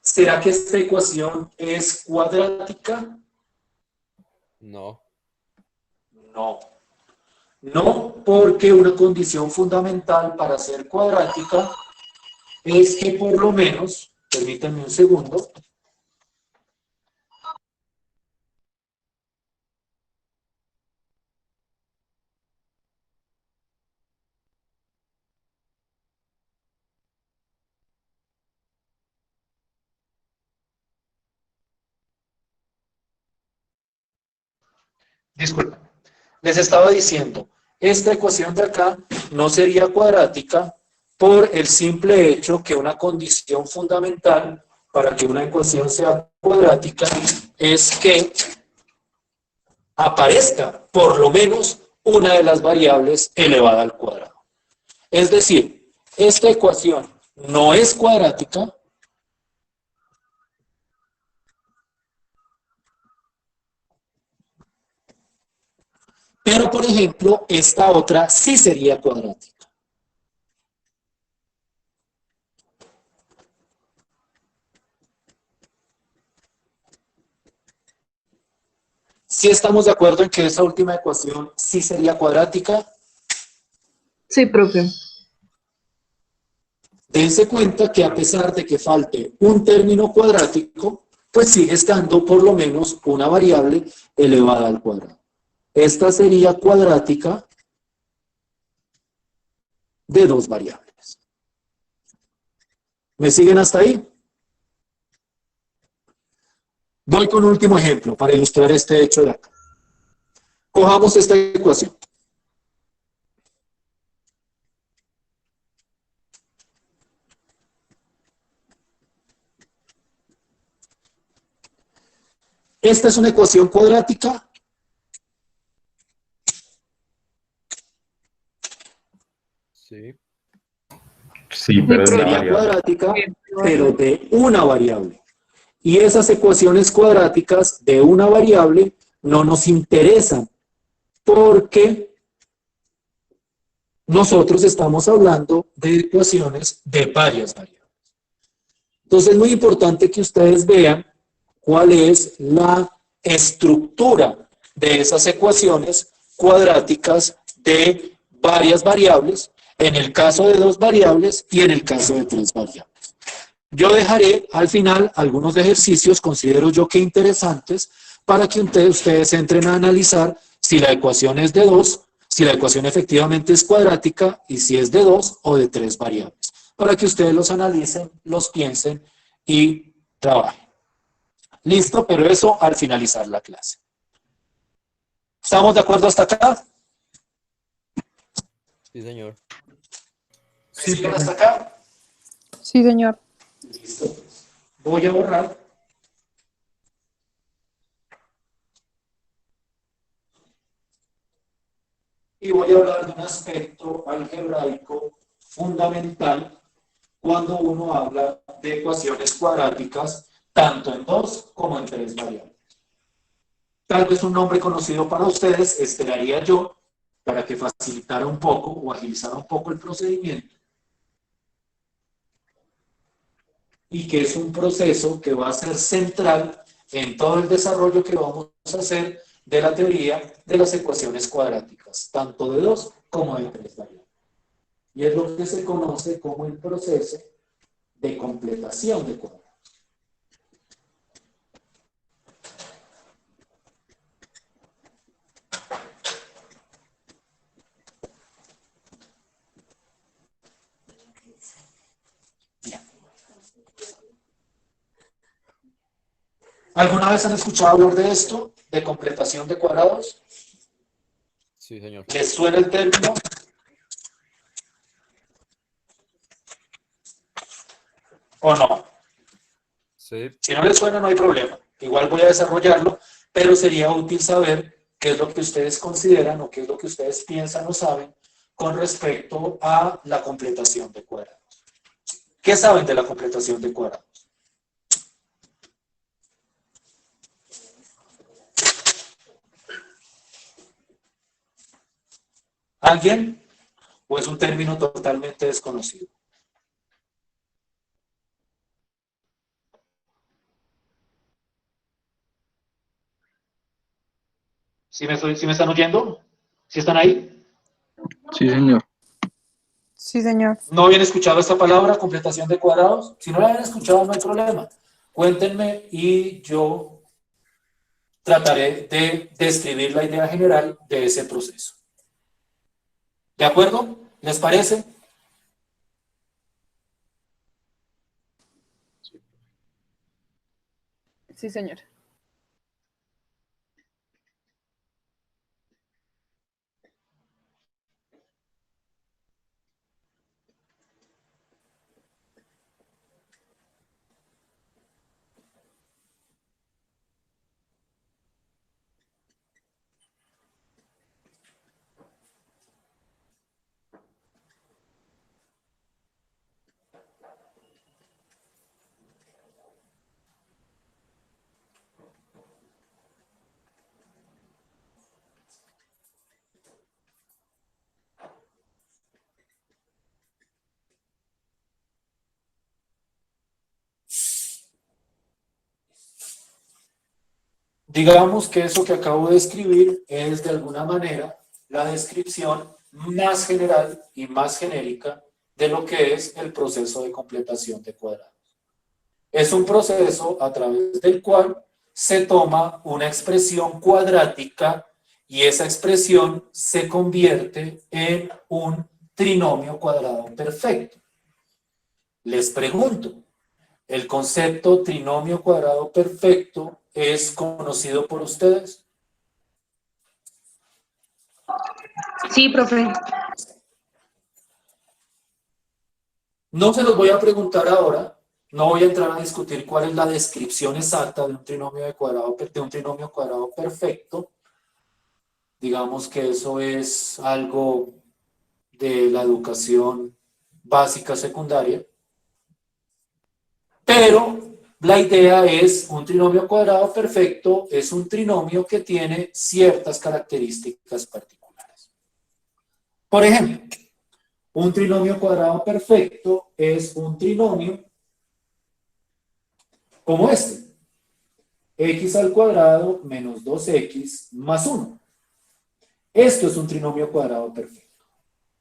¿Será que esta ecuación es cuadrática? No. No. No, porque una condición fundamental para ser cuadrática es que por lo menos, permítanme un segundo, disculpen, les estaba diciendo, esta ecuación de acá no sería cuadrática por el simple hecho que una condición fundamental para que una ecuación sea cuadrática es que aparezca por lo menos una de las variables elevada al cuadrado. Es decir, esta ecuación no es cuadrática pero, por ejemplo, esta otra sí sería cuadrática. ¿Sí estamos de acuerdo en que esa última ecuación sí sería cuadrática? Sí, profe. Dense cuenta que a pesar de que falte un término cuadrático, pues sigue estando por lo menos una variable elevada al cuadrado. Esta sería cuadrática de dos variables. ¿Me siguen hasta ahí? Voy con un último ejemplo para ilustrar este hecho de acá. Cojamos esta ecuación. Esta es una ecuación cuadrática. Sí. Sí, pero es una Sería variable. cuadrática, pero de una variable. Y esas ecuaciones cuadráticas de una variable no nos interesan porque nosotros estamos hablando de ecuaciones de varias variables. Entonces es muy importante que ustedes vean cuál es la estructura de esas ecuaciones cuadráticas de varias variables, en el caso de dos variables y en el caso de tres variables. Yo dejaré al final algunos ejercicios, considero yo que interesantes, para que ustedes entren a analizar si la ecuación es de dos, si la ecuación efectivamente es cuadrática y si es de dos o de tres variables, para que ustedes los analicen, los piensen y trabajen. Listo, pero eso al finalizar la clase. ¿Estamos de acuerdo hasta acá? Sí, señor. ¿Me siguen hasta acá? Sí, señor. Listo. Voy a borrar. Y voy a hablar de un aspecto algebraico fundamental cuando uno habla de ecuaciones cuadráticas, tanto en 2 como en 3 variables. Tal vez un nombre conocido para ustedes, esperaría yo, para que facilitara un poco o agilizara un poco el procedimiento. Y que es un proceso que va a ser central en todo el desarrollo que vamos a hacer de la teoría de las ecuaciones cuadráticas, tanto de 2 como de 3 variables. Y es lo que se conoce como el proceso de completación de cuadrados. ¿Alguna vez han escuchado hablar de esto, de completación de cuadrados? Sí, señor. ¿Les suena el término? ¿O no? Sí. Si no les suena, no hay problema. Igual voy a desarrollarlo, pero sería útil saber qué es lo que ustedes consideran o qué es lo que ustedes piensan o saben con respecto a la completación de cuadrados. ¿Qué saben de la completación de cuadrados? ¿Alguien? ¿O es un término totalmente desconocido? ¿Sí me están oyendo? ¿Sí están ahí? Sí, señor. Sí, señor. ¿No habían escuchado esta palabra, completación de cuadrados? Si no la habían escuchado, no hay problema. Cuéntenme y yo trataré de describir la idea general de ese proceso. ¿De acuerdo? ¿Les parece? Sí, señor. Digamos que eso que acabo de escribir es de alguna manera la descripción más general y más genérica de lo que es el proceso de completación de cuadrados. Es un proceso a través del cual se toma una expresión cuadrática y esa expresión se convierte en un trinomio cuadrado perfecto. Les pregunto, ¿el concepto trinomio cuadrado perfecto es conocido por ustedes? Sí, profe. No se los voy a preguntar ahora, no voy a entrar a discutir cuál es la descripción exacta de un trinomio cuadrado perfecto. Digamos que eso es algo de la educación básica secundaria. Pero la idea es, un trinomio cuadrado perfecto es un trinomio que tiene ciertas características particulares. Por ejemplo, un trinomio cuadrado perfecto es un trinomio como este. X al cuadrado menos 2x más 1. Esto es un trinomio cuadrado perfecto.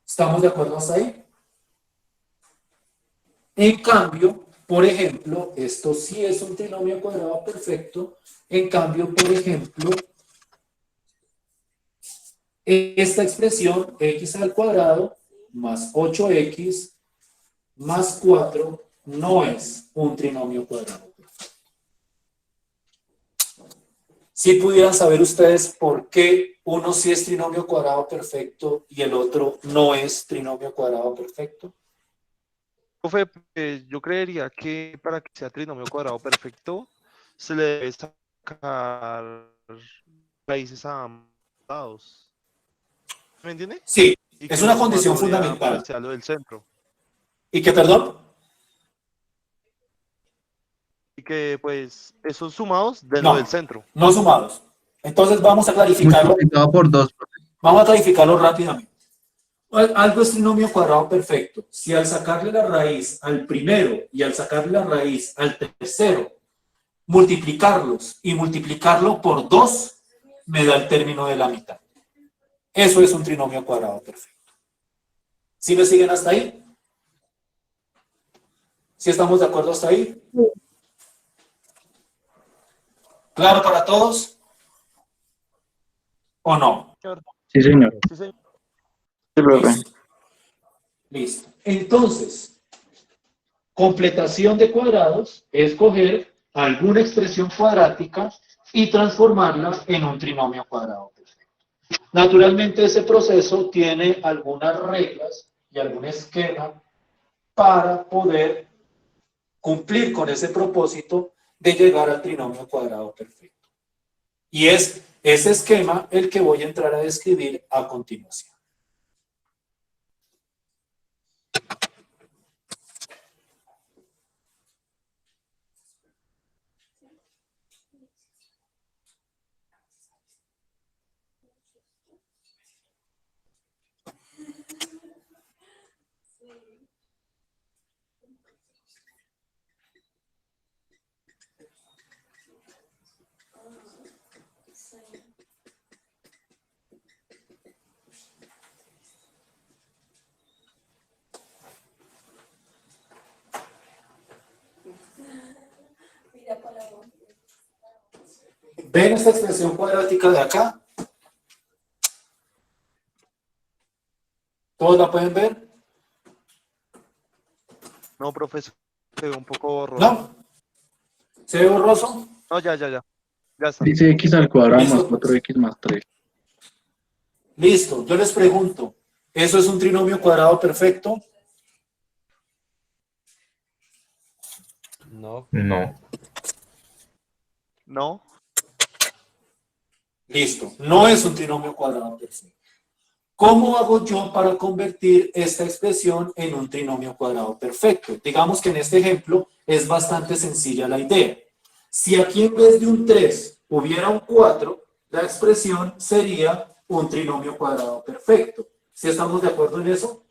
¿Estamos de acuerdo hasta ahí? En cambio, por ejemplo, esto sí es un trinomio cuadrado perfecto. En cambio, por ejemplo, esta expresión x al cuadrado más 8x más 4 no es un trinomio cuadrado perfecto. Si pudieran saber ustedes por qué uno sí es trinomio cuadrado perfecto y el otro no es trinomio cuadrado perfecto. Profe, yo creería que para que sea trinomio cuadrado perfecto, se le debe sacar raíces a ambos lados. ¿Me entiende? Sí, Y es que la una condición sumatoria pues, fundamental. sea lo del centro. ¿Y qué, perdón? Y que pues esos sumados den lo del No, centro. no sumados. Entonces vamos a clarificarlo. Multiplicado por 2, profe. Vamos a clarificarlo rápidamente. Algo es trinomio cuadrado perfecto. Si al sacarle la raíz al primero y al sacarle la raíz al tercero, multiplicarlos y multiplicarlo por 2, me da el término de la mitad. Eso es un trinomio cuadrado perfecto. ¿Sí me siguen hasta ahí? ¿Sí estamos de acuerdo hasta ahí? ¿Claro para todos? ¿O no? Sí, señor. Sí, señor. Sí, profe. Listo. Listo. Entonces, completación de cuadrados es coger alguna expresión cuadrática y transformarla en un trinomio cuadrado perfecto. Naturalmente, ese proceso tiene algunas reglas y algún esquema para poder cumplir con ese propósito de llegar al trinomio cuadrado perfecto. Y es ese esquema el que voy a entrar a describir a continuación. ¿Ven esta expresión cuadrática de acá? ¿Todos la pueden ver? No, profe, se ve un poco borroso. ¿No? ¿Se ve borroso? No, ya. Ya está. Dice x al cuadrado Listo, más pues. 4x más 3. Listo. Yo les pregunto, ¿eso es un trinomio cuadrado perfecto? No. No. No. Listo. No es un trinomio cuadrado perfecto. ¿Cómo hago yo para convertir esta expresión en un trinomio cuadrado perfecto? Digamos que en este ejemplo es bastante sencilla la idea. Si aquí en vez de un 3 hubiera un 4, la expresión sería un trinomio cuadrado perfecto. ¿Sí estamos de acuerdo en eso?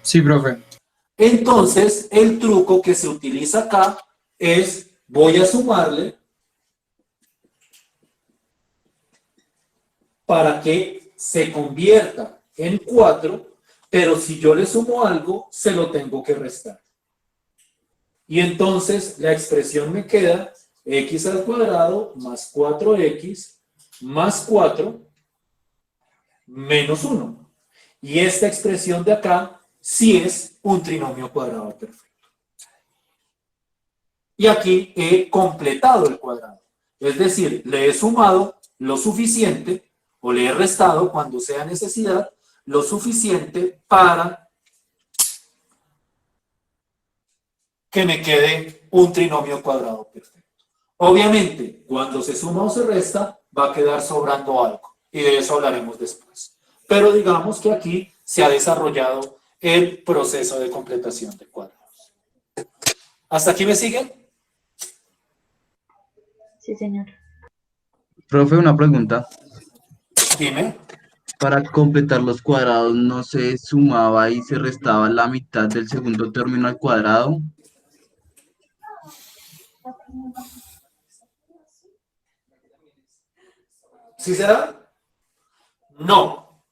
Sí, profe. Entonces, el truco que se utiliza acá es, voy a sumarle para que se convierta en 4, pero si yo le sumo algo, se lo tengo que restar. Y entonces la expresión me queda x al cuadrado más 4x más 4 menos 1. Y esta expresión de acá sí es un trinomio cuadrado perfecto. Y aquí he completado el cuadrado. Es decir, le he sumado lo suficiente o le he restado cuando sea necesidad lo suficiente para que me quede un trinomio cuadrado perfecto. Obviamente, cuando se suma o se resta, va a quedar sobrando algo. Y de eso hablaremos después. Pero digamos que aquí se ha desarrollado el proceso de completación de cuadrados. ¿Hasta aquí me siguen? Sí, señor. Profe, una pregunta. Dime. Para completar los cuadrados, ¿no se sumaba y se restaba la mitad del segundo término al cuadrado? ¿Sí será? No.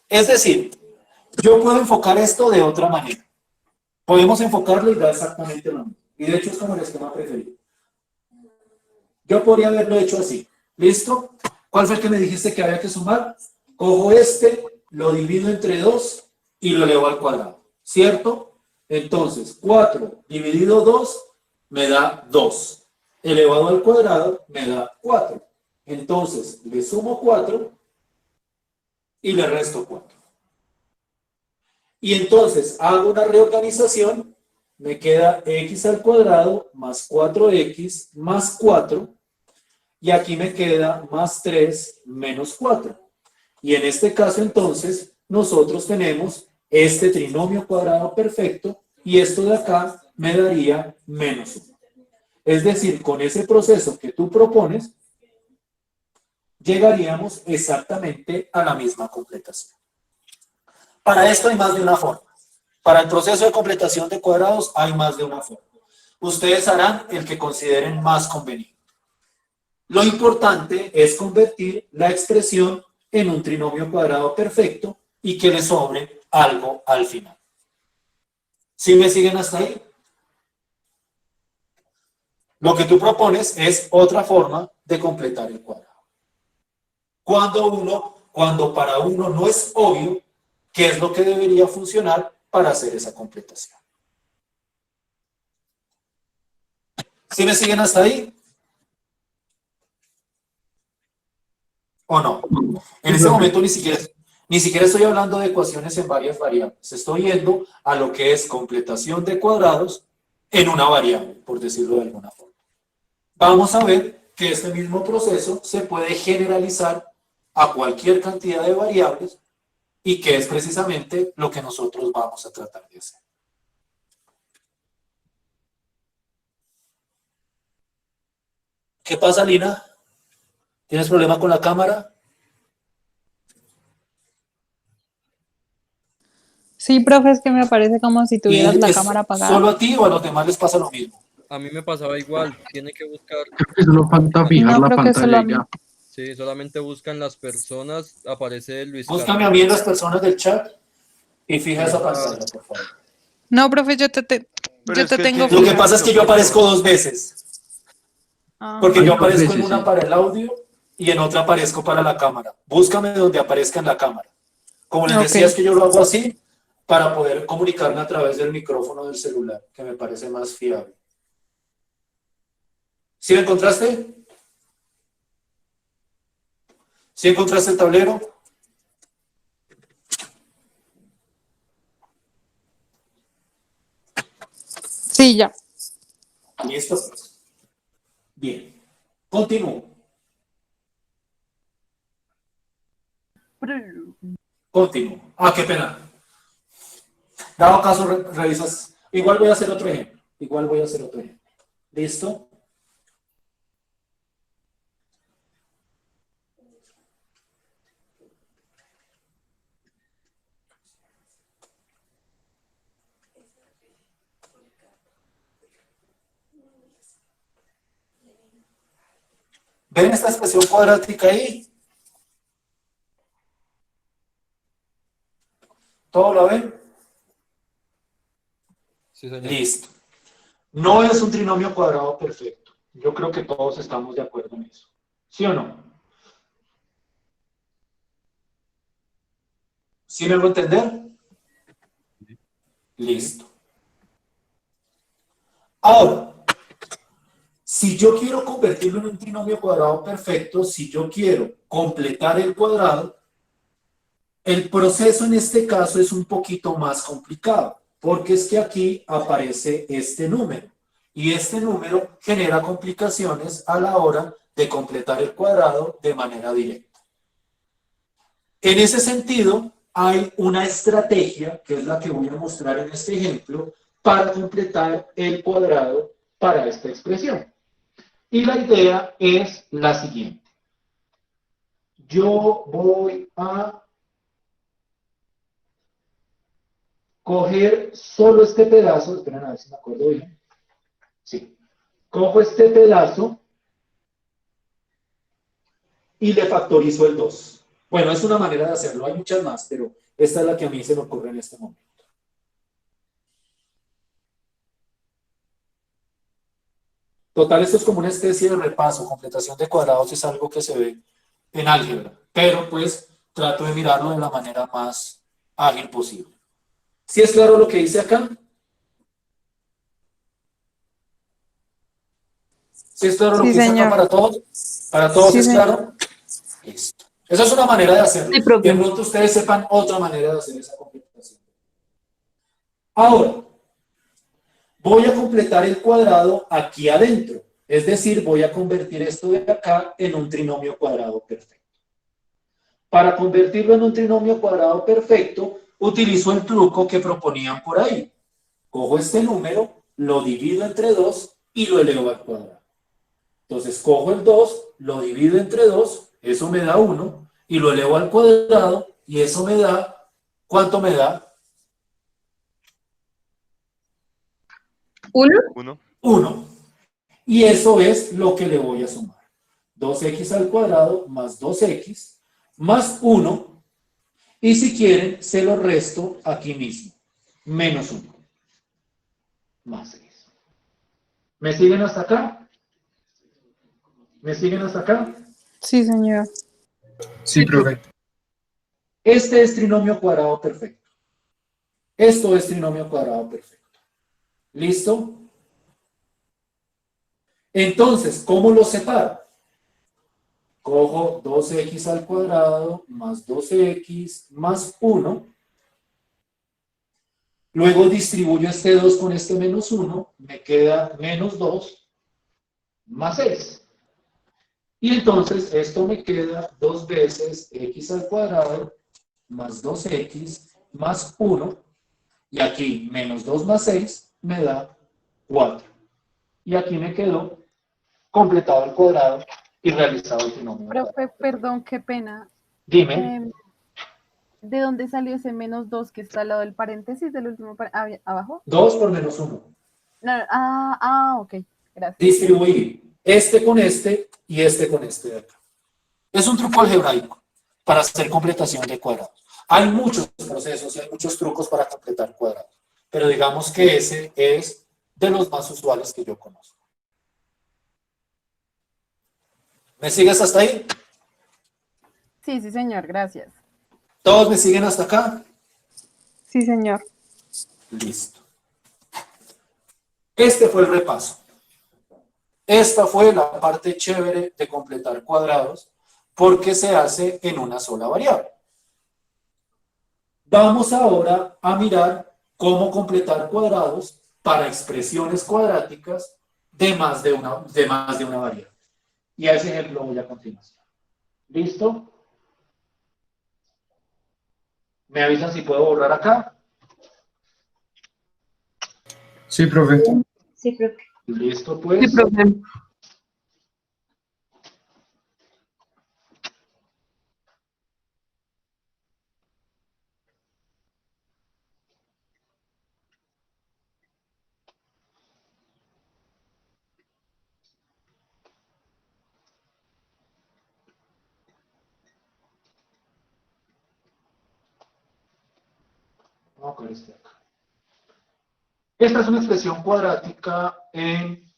Es decir, yo puedo enfocar esto de otra manera. Podemos enfocarlo y da exactamente lo mismo. Y de hecho es como el esquema preferido. Yo podría haberlo hecho así. ¿Listo? ¿Cuál fue el que me dijiste que había que sumar? Cojo este, lo divido entre 2 y lo elevo al cuadrado. ¿Cierto? Entonces, 4 dividido 2 me da 2. Elevado al cuadrado me da 4. Entonces, le sumo 4 y le resto 4. Y entonces hago una reorganización, me queda x al cuadrado más 4x más 4, y aquí me queda más 3 menos 4. Y en este caso entonces nosotros tenemos este trinomio cuadrado perfecto y esto de acá me daría menos 1. Es decir, con ese proceso que tú propones, llegaríamos exactamente a la misma completación. Para esto hay más de una forma. Para el proceso de completación de cuadrados hay más de una forma. Ustedes harán el que consideren más conveniente. Lo importante es convertir la expresión en un trinomio cuadrado perfecto y que le sobre algo al final. ¿Sí me siguen hasta ahí? Lo que tú propones es otra forma de completar el cuadrado. Cuando para uno no es obvio qué es lo que debería funcionar para hacer esa completación. ¿Sí me siguen hasta ahí? ¿O no? En ese momento ni siquiera estoy hablando de ecuaciones en varias variables. Estoy yendo a lo que es completación de cuadrados en una variable, por decirlo de alguna forma. Vamos a ver que este mismo proceso se puede generalizar a cualquier cantidad de variables y que es precisamente lo que nosotros vamos a tratar de hacer. ¿Qué pasa, Lina? ¿Tienes problema con la cámara? Sí, profe, es que me parece como si tuvieras la ¿Es cámara apagada. solo a ti o a los demás les pasa lo mismo? A mí me pasaba igual. Tiene que buscar. Creo que solo falta fijar No, la creo que solo pantalla a y mí. ya. Sí, solamente buscan las personas. Aparece Luis Búscame a Carlos. mí en las personas del chat y fija esa Ah. pantalla, por favor. No, profe, yo te Pero es que tengo tiene Lo que fija. pasa es que yo aparezco dos veces, Ah. porque Hay yo dos aparezco en veces, una sí. para el audio y en otra aparezco para la cámara. Búscame donde aparezca en la cámara. Como les Ok. decía, es que yo lo hago así para poder comunicarme a través del micrófono del celular, que me parece más fiable. ¿Sí lo encontraste? ¿Sí encontraste el tablero? Sí, ya. ¿Listo? Bien. Continúo. Continúo. Ah, qué pena. Dado caso, revisas. Igual voy a hacer otro ejemplo. ¿Listo? ¿Ven esta expresión cuadrática ahí? ¿Todo lo ven? Sí, señor. Listo. No es un trinomio cuadrado perfecto. Yo creo que todos estamos de acuerdo en eso. ¿Sí o no? ¿Sí me hago entender? Listo. Ahora, si yo quiero convertirlo en un trinomio cuadrado perfecto, si yo quiero completar el cuadrado, el proceso en este caso es un poquito más complicado, porque es que aquí aparece este número, y este número genera complicaciones a la hora de completar el cuadrado de manera directa. En ese sentido, hay una estrategia, que es la que voy a mostrar en este ejemplo, para completar el cuadrado para esta expresión. Y la idea es la siguiente. Yo voy a coger solo este pedazo, esperen a ver si me acuerdo bien. Sí. Cojo este pedazo y le factorizo el 2. Bueno, es una manera de hacerlo, hay muchas más, pero esta es la que a mí se me ocurre en este momento. Total, esto es como una especie de repaso, completación de cuadrados es algo que se ve en álgebra, pero pues trato de mirarlo de la manera más ágil posible. ¿Sí es claro lo que dice acá? ¿Sí es claro lo Sí, que dice acá señor. para todos? ¿Para todos Sí, es señor. claro? Listo. Esa es una manera de hacerlo. Sí, profe. De pronto ustedes sepan otra manera de hacer esa completación. Ahora, voy a completar el cuadrado aquí adentro. Es decir, voy a convertir esto de acá en un trinomio cuadrado perfecto. Para convertirlo en un trinomio cuadrado perfecto, utilizo el truco que proponían por ahí. Cojo este número, lo divido entre 2 y lo elevo al cuadrado. Entonces, cojo el 2, lo divido entre 2, eso me da 1, y lo elevo al cuadrado, y eso me da, ¿cuánto me da? 1. 1. 1. Y eso es lo que le voy a sumar. 2x al cuadrado más 2x más 1. Y si quieren, se lo resto aquí mismo. Menos 1. Más 6. ¿Me siguen hasta acá? ¿Me siguen hasta acá? Sí, señor. Sí, profe. Este es trinomio cuadrado perfecto. Esto es trinomio cuadrado perfecto. ¿Listo? Entonces, ¿cómo lo separo? Cojo 2x al cuadrado más 2x más 1. Luego distribuyo este 2 con este menos 1. Me queda menos 2 más 6. Y entonces esto me queda 2 veces x al cuadrado más 2x más 1. Y aquí menos 2 más 6 me da 4. Y aquí me quedó completado el cuadrado y realizado el trinomio. Profe, perdón, qué pena. Dime. ¿De dónde salió ese menos 2 que está al lado del paréntesis del último abajo? 2 por menos 1. No, ok, gracias. Distribuir este con este y este con este de acá. Es un truco algebraico para hacer completación de cuadrados. Hay muchos procesos y hay muchos trucos para completar cuadrados, pero digamos que ese es de los más usuales que yo conozco. ¿Me sigues hasta ahí? Sí, señor, gracias. ¿Todos me siguen hasta acá? Sí, señor. Listo. Este fue el repaso. Esta fue la parte chévere de completar cuadrados porque se hace en una sola variable. Vamos ahora a mirar cómo completar cuadrados para expresiones cuadráticas de más de una variable. Y a ese ejemplo voy a continuación. ¿Listo? ¿Me avisan si puedo borrar acá? Sí, profe. Sí, profe. Listo, pues. Sí, profe. Vamos a coger este acá. Esta es una expresión cuadrática en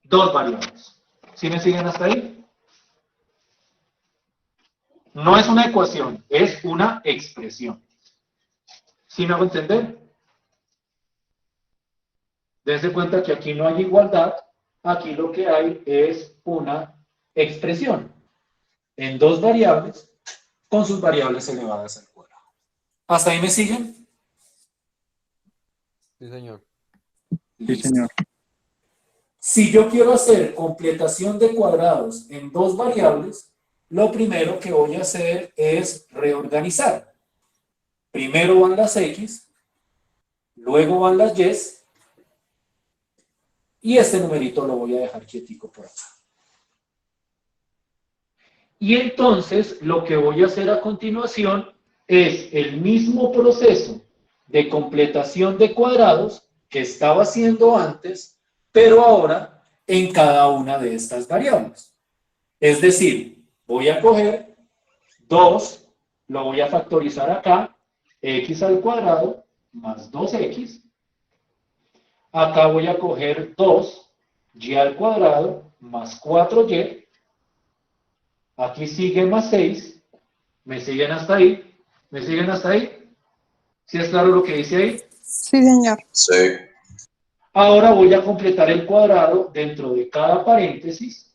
dos variables. ¿Sí me siguen hasta ahí? No es una ecuación, es una expresión. ¿Sí me hago entender? Dense cuenta que aquí no hay igualdad, aquí lo que hay es una expresión en dos variables con sus variables elevadas al cuadrado. ¿Hasta ahí me siguen? Sí, señor. Sí, señor. Si yo quiero hacer completación de cuadrados en dos variables, lo primero que voy a hacer es reorganizar. Primero van las X, luego van las Y, y este numerito lo voy a dejar quietico por acá. Y entonces lo que voy a hacer a continuación es el mismo proceso de completación de cuadrados que estaba haciendo antes, pero ahora en cada una de estas variables. Es decir, voy a coger 2, lo voy a factorizar acá, x al cuadrado más 2x. Acá voy a coger 2, y al cuadrado más 4y. Aquí sigue más 6. ¿Me siguen hasta ahí? ¿Me siguen hasta ahí? ¿Sí es claro lo que dice ahí? Sí, señor. Sí. Ahora voy a completar el cuadrado dentro de cada paréntesis.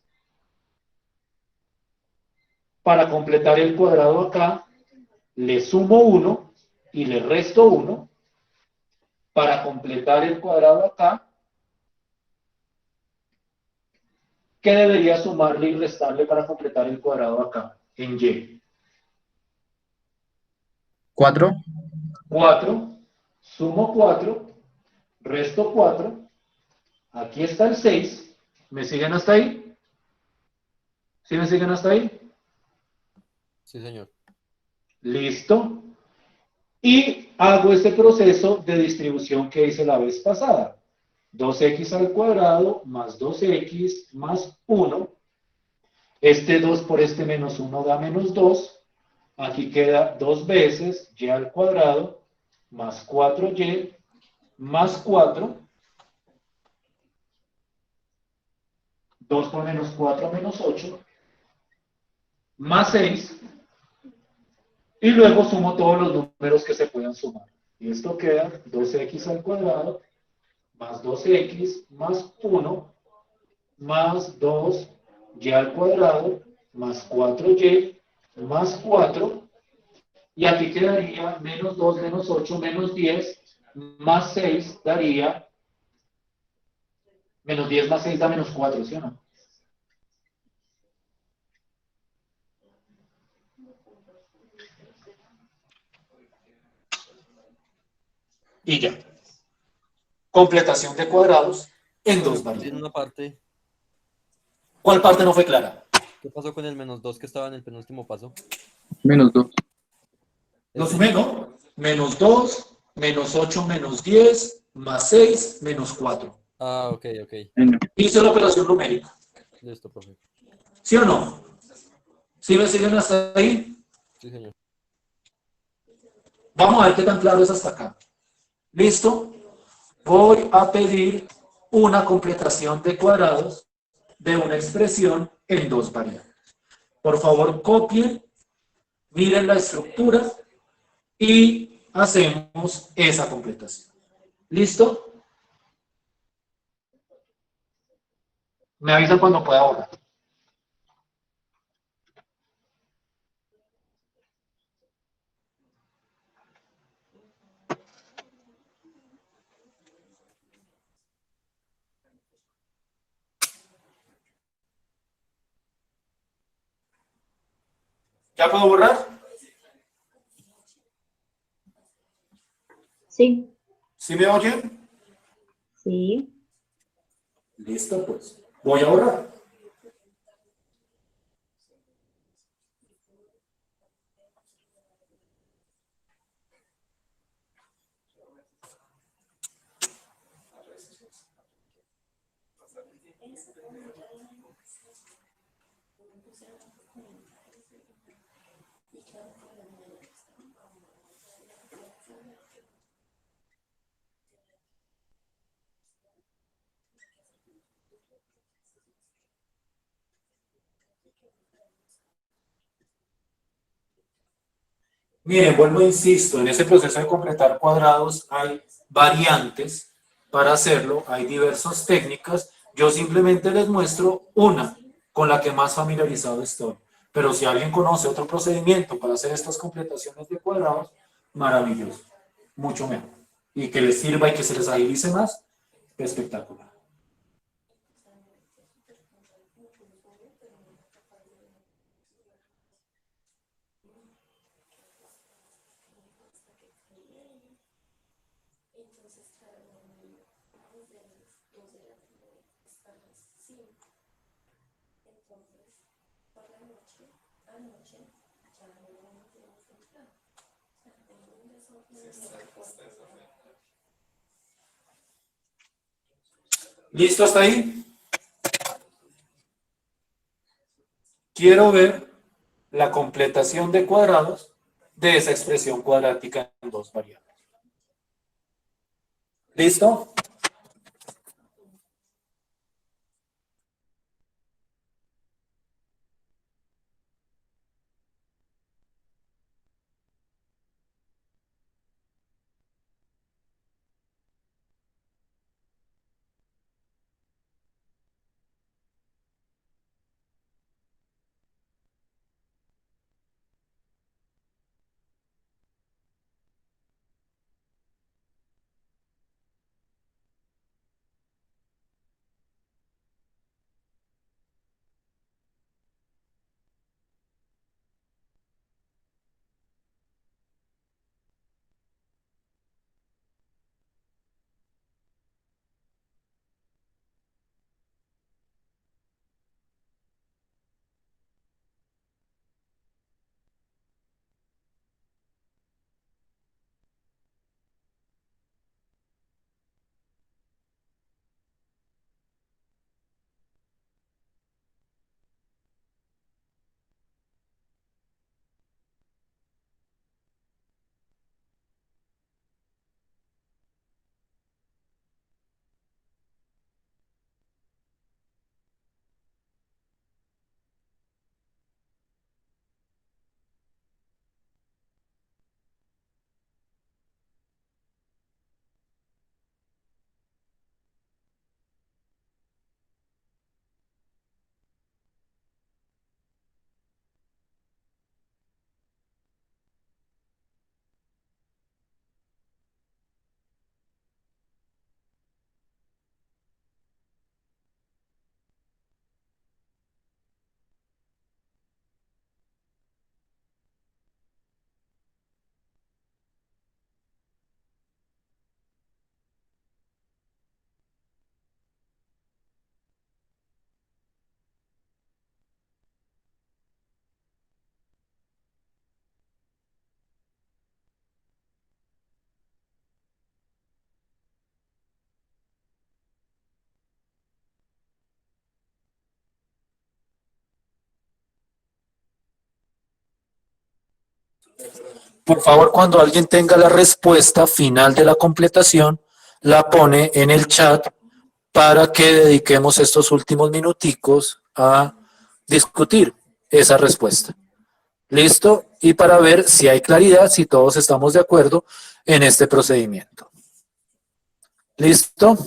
Para completar el cuadrado acá, le sumo 1 y le resto 1 para completar el cuadrado acá, ¿qué debería sumarle y restarle para completar el cuadrado acá, en Y? 4. 4, sumo 4, resto 4, aquí está el 6, ¿me siguen hasta ahí? ¿Sí me siguen hasta ahí? Sí, señor. Listo. Y hago este proceso de distribución que hice la vez pasada. 2x al cuadrado más 2x más 1. Este 2 por este menos 1 da menos 2. Aquí queda 2 veces y al cuadrado más 4y más 4. 2 por menos 4 menos 8. Más 6. Y luego sumo todos los números que se puedan sumar. Y esto queda 2x al cuadrado más 2x más 1 más 2y al cuadrado más 4y más 4. Y aquí quedaría menos 2 menos 8 menos 10 más 6 daría menos 10 más 6 da menos 4, ¿sí o no? Y ya. Completación de cuadrados en Profe, dos tiene variables. una parte. ¿Cuál parte no fue clara? ¿Qué pasó con el -2 que estaba en el penúltimo paso? -2. Lo Ese. sumé, ¿no? Menos 2, menos 8, menos 10, más 6, menos 4. Ah, ok, ok. N. Hice la operación numérica. Listo, profe. ¿Sí o no? ¿Sí me siguen hasta ahí? Sí, señor. Vamos a ver qué tan claro es hasta acá. ¿Listo? Voy a pedir una completación de cuadrados de una expresión en dos variables. Por favor, copien, miren la estructura y hacemos esa completación. ¿Listo? Me avisan cuando pueda borrar. ¿Ya puedo borrar? Sí, ¿Sí me oyen? sí. Listo, pues. Voy a borrar. Miren, vuelvo e insisto, en ese proceso de completar cuadrados hay variantes para hacerlo, hay diversas técnicas. Yo simplemente les muestro una con la que más familiarizado estoy. Pero si alguien conoce otro procedimiento para hacer estas completaciones de cuadrados, maravilloso, mucho mejor. Y que les sirva y que se les agilice más, espectacular. ¿Listo hasta ahí? Quiero ver la completación de cuadrados de esa expresión cuadrática en dos variables. ¿Listo? Por favor, cuando alguien tenga la respuesta final de la completación, la pone en el chat para que dediquemos estos últimos minuticos a discutir esa respuesta. ¿Listo? Y para ver si hay claridad, si todos estamos de acuerdo en este procedimiento. ¿Listo?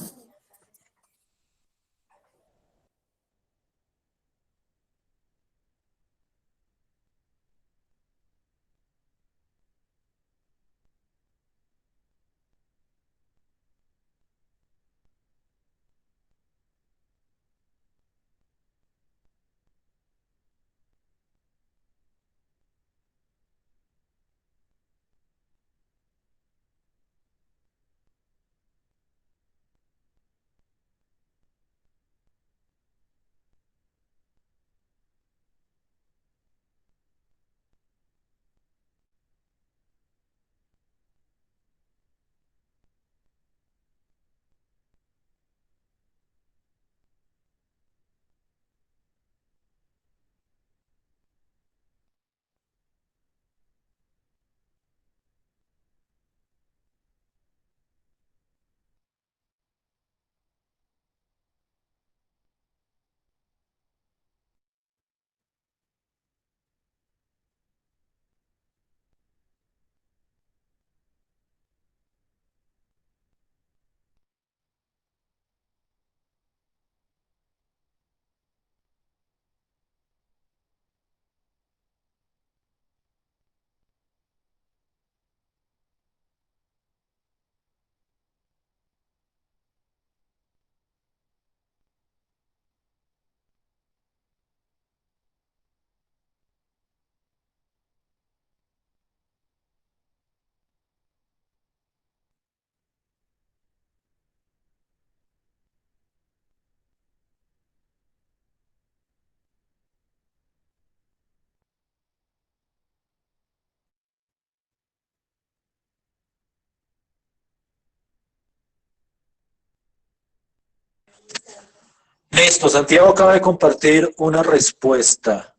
Listo, Santiago acaba de compartir una respuesta.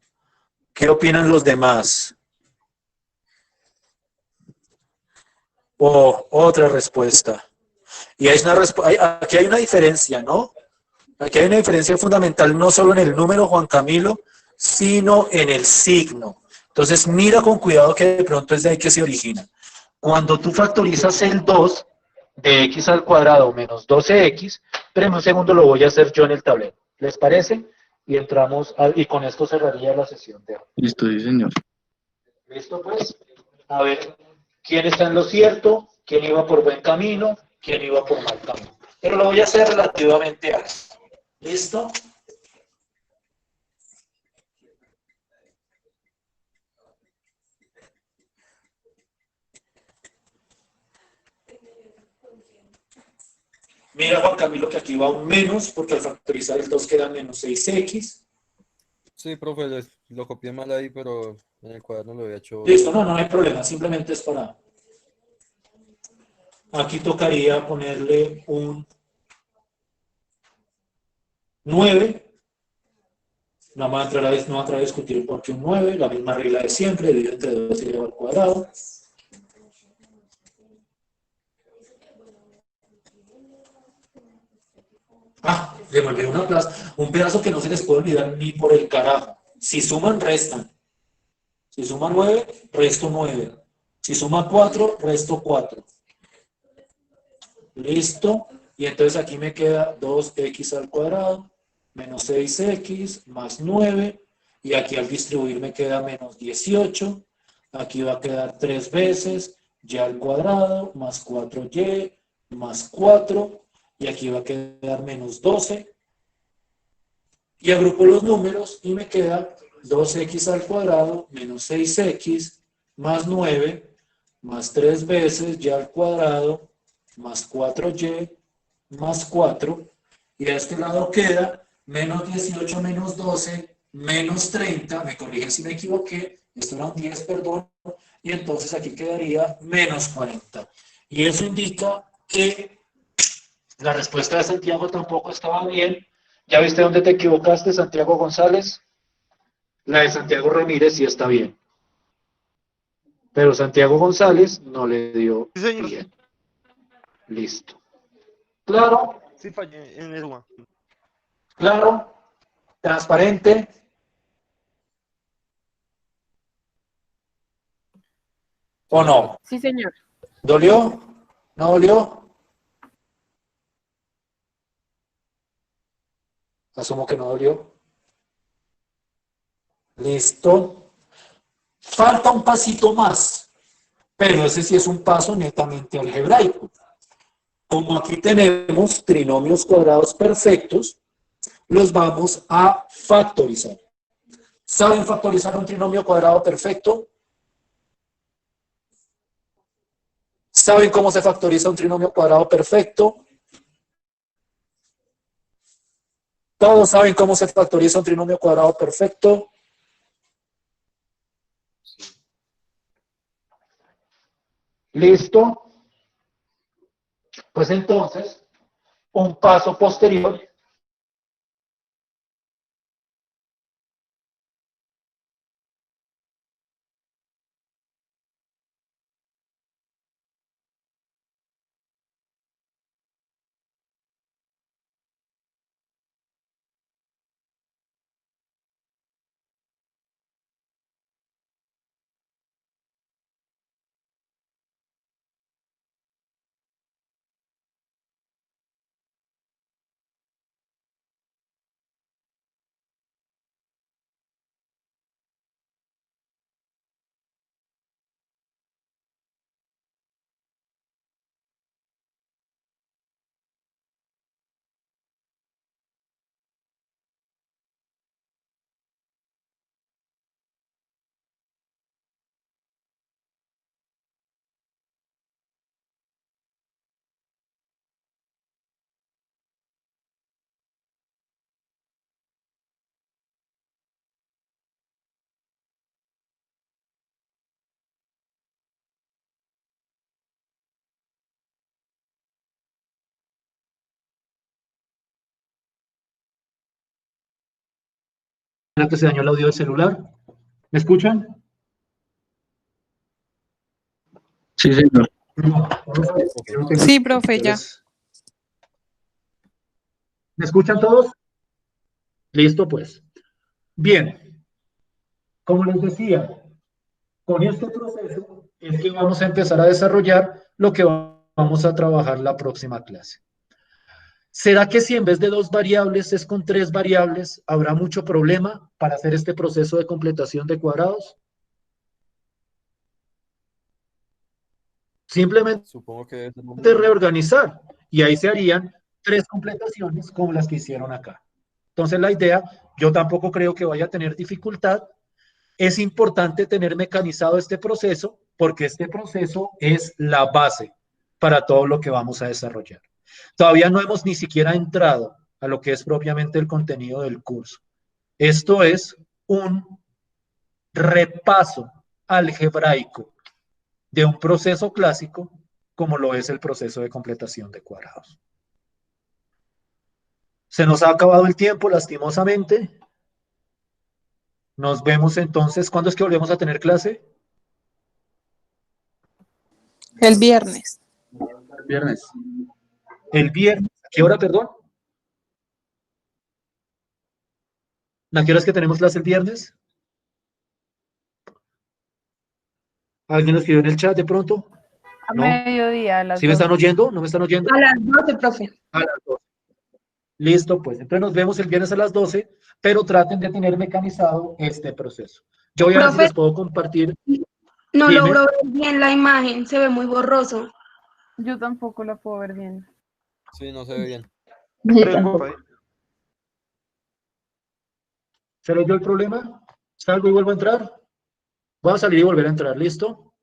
¿Qué opinan los demás? O otra respuesta. Y aquí hay una diferencia, ¿no? Aquí hay una diferencia fundamental, no solo en el número, Juan Camilo, sino en el signo. Entonces, mira con cuidado que de pronto es de ahí que se origina. Cuando tú factorizas el 2 de x al cuadrado menos 12x, pero en un segundo lo voy a hacer yo en el tablero. ¿Les parece? Y entramos, y con esto cerraría la sesión de hoy. Listo, sí, señor. ¿Listo, pues? A ver, ¿quién está en lo cierto? ¿Quién iba por buen camino? ¿Quién iba por mal camino? Pero lo voy a hacer relativamente a esto. ¿Listo? Mira, Juan Camilo, que aquí va un menos, porque al factorizar el 2 queda menos 6x. Sí, profe, lo copié mal ahí, pero en el cuaderno lo había hecho. Listo, no hay problema, simplemente es para... Aquí tocaría ponerle un 9. No va a entrar a discutir por qué un 9, la misma regla de siempre, dividido entre 2 elevado al cuadrado. Le volví un pedazo que no se les puede olvidar ni por el carajo. Si suman, restan. Si suma 9, resto 9. Si suma 4, resto 4. Listo. Y entonces aquí me queda 2x al cuadrado menos 6x más 9. Y aquí al distribuir me queda menos 18. Aquí va a quedar 3 veces y al cuadrado más 4y más 4. Y aquí va a quedar menos 12. Y agrupo los números y me queda 2x al cuadrado menos 6x más 9 más 3 veces y al cuadrado más 4y más 4. Y a este lado queda menos 18 menos 12 menos 30. Me corrigen si me equivoqué. Esto era un 10, perdón. Y entonces aquí quedaría menos 40. Y eso indica que la respuesta de Santiago tampoco estaba bien. ¿Ya viste dónde te equivocaste, Santiago González? La de Santiago Ramírez sí está bien. Pero Santiago González no le dio Sí, señor. bien. Listo. Claro, Sí, fallé en el suma. claro, transparente. Sí, ¿O señor. no? Sí, señor. ¿Dolió? ¿No dolió? Asumo que no dolió. Listo. Falta un pasito más, pero ese sí es un paso netamente algebraico. Como aquí tenemos trinomios cuadrados perfectos, los vamos a factorizar. ¿Saben factorizar un trinomio cuadrado perfecto? ¿Saben cómo se factoriza un trinomio cuadrado perfecto? ¿Todos saben cómo se factoriza un trinomio cuadrado perfecto? ¿Listo? Pues entonces, un paso posterior. ¿Será que se dañó el audio del celular? ¿Me escuchan? Sí, señor. No, vamos a ver, Ok. yo no tengo- Sí, profe, ya. ¿Me escuchan todos? Listo, pues. Bien, como les decía, con este proceso es que vamos a empezar a desarrollar lo que vamos a trabajar la próxima clase. ¿Será que si en vez de 2 variables es con 3 variables, habrá mucho problema para hacer este proceso de completación de cuadrados? Simplemente Supongo que debe ser lo mismo. reorganizar y ahí se harían 3 completaciones como las que hicieron acá. Entonces la idea, yo tampoco creo que vaya a tener dificultad. Es importante tener mecanizado este proceso porque este proceso es la base para todo lo que vamos a desarrollar. Todavía no hemos ni siquiera entrado a lo que es propiamente el contenido del curso. Esto es un repaso algebraico de un proceso clásico como lo es el proceso de completación de cuadrados. Se nos ha acabado el tiempo, lastimosamente. Nos vemos entonces. ¿Cuándo es que volvemos a tener clase? El viernes. Viernes. El viernes. ¿A qué hora, perdón? ¿A qué hora es que tenemos clase el viernes? ¿Alguien lo escribió en el chat de pronto? A ¿No? mediodía, a las ¿Sí me están 12. oyendo? ¿No me están oyendo? A las 12, profe. A las 12. Listo, pues. Entonces nos vemos el viernes a las 12, pero traten de tener mecanizado este proceso. Yo voy a ver si Profe, les puedo compartir. no Dime. logro ver bien la imagen, se ve muy borroso. Yo tampoco la puedo ver bien. Sí, no se ve bien. Preocupa, ¿eh? ¿Se les dio el problema? ¿Salgo y vuelvo a entrar? Voy a salir y volver a entrar. ¿Listo?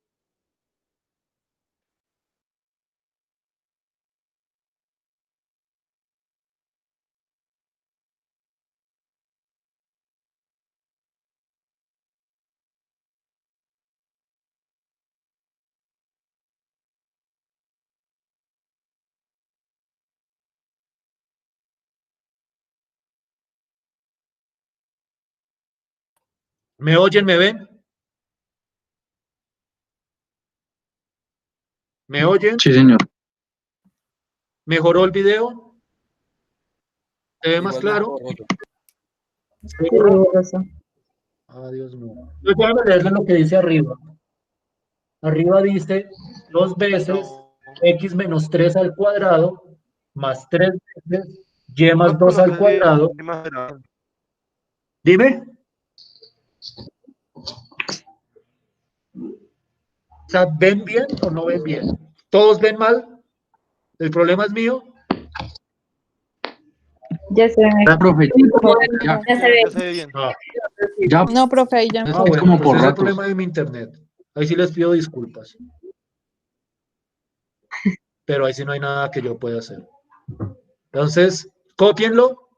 ¿Me oyen? ¿Me ven? ¿Me oyen? Sí, señor. ¿Mejoró el video? ¿Se ve más Igual claro? borroso. ¿Sí? Sí, borroso. Ah, Dios mío. Yo voy a leerle lo que dice arriba. Arriba dice 2 veces No, x menos 3 al cuadrado más 3 veces y más no 2 al coloques bien cuadrado. la imagen. Dime. O sea, ¿ven bien o no ven bien? ¿Todos ven mal? ¿El problema es mío? Ya se ve. Ya, profe, ya, Ya se ve. Ya se ve bien. Ah, ya, No, profe, ahí ya no. es bueno, como pues por ese es el ratos. problema de mi internet. Ahí sí les pido disculpas. Pero ahí sí no hay nada que yo pueda hacer. Entonces, cópienlo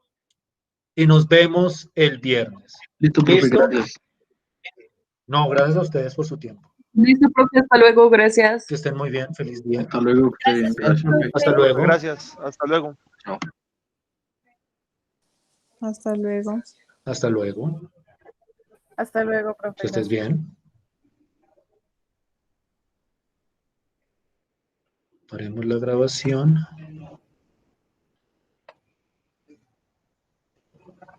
y nos vemos el viernes. Listo, profe, ¿Listo? gracias. No, gracias a ustedes por su tiempo. Listo, profe, hasta luego, gracias. Que estén muy bien. Feliz día. Hasta luego, que bien, gracias, profe. Hasta luego. Gracias. Hasta luego. Hasta luego. Hasta luego. Hasta luego, profe. Que estés Gracias. bien. Paremos la grabación.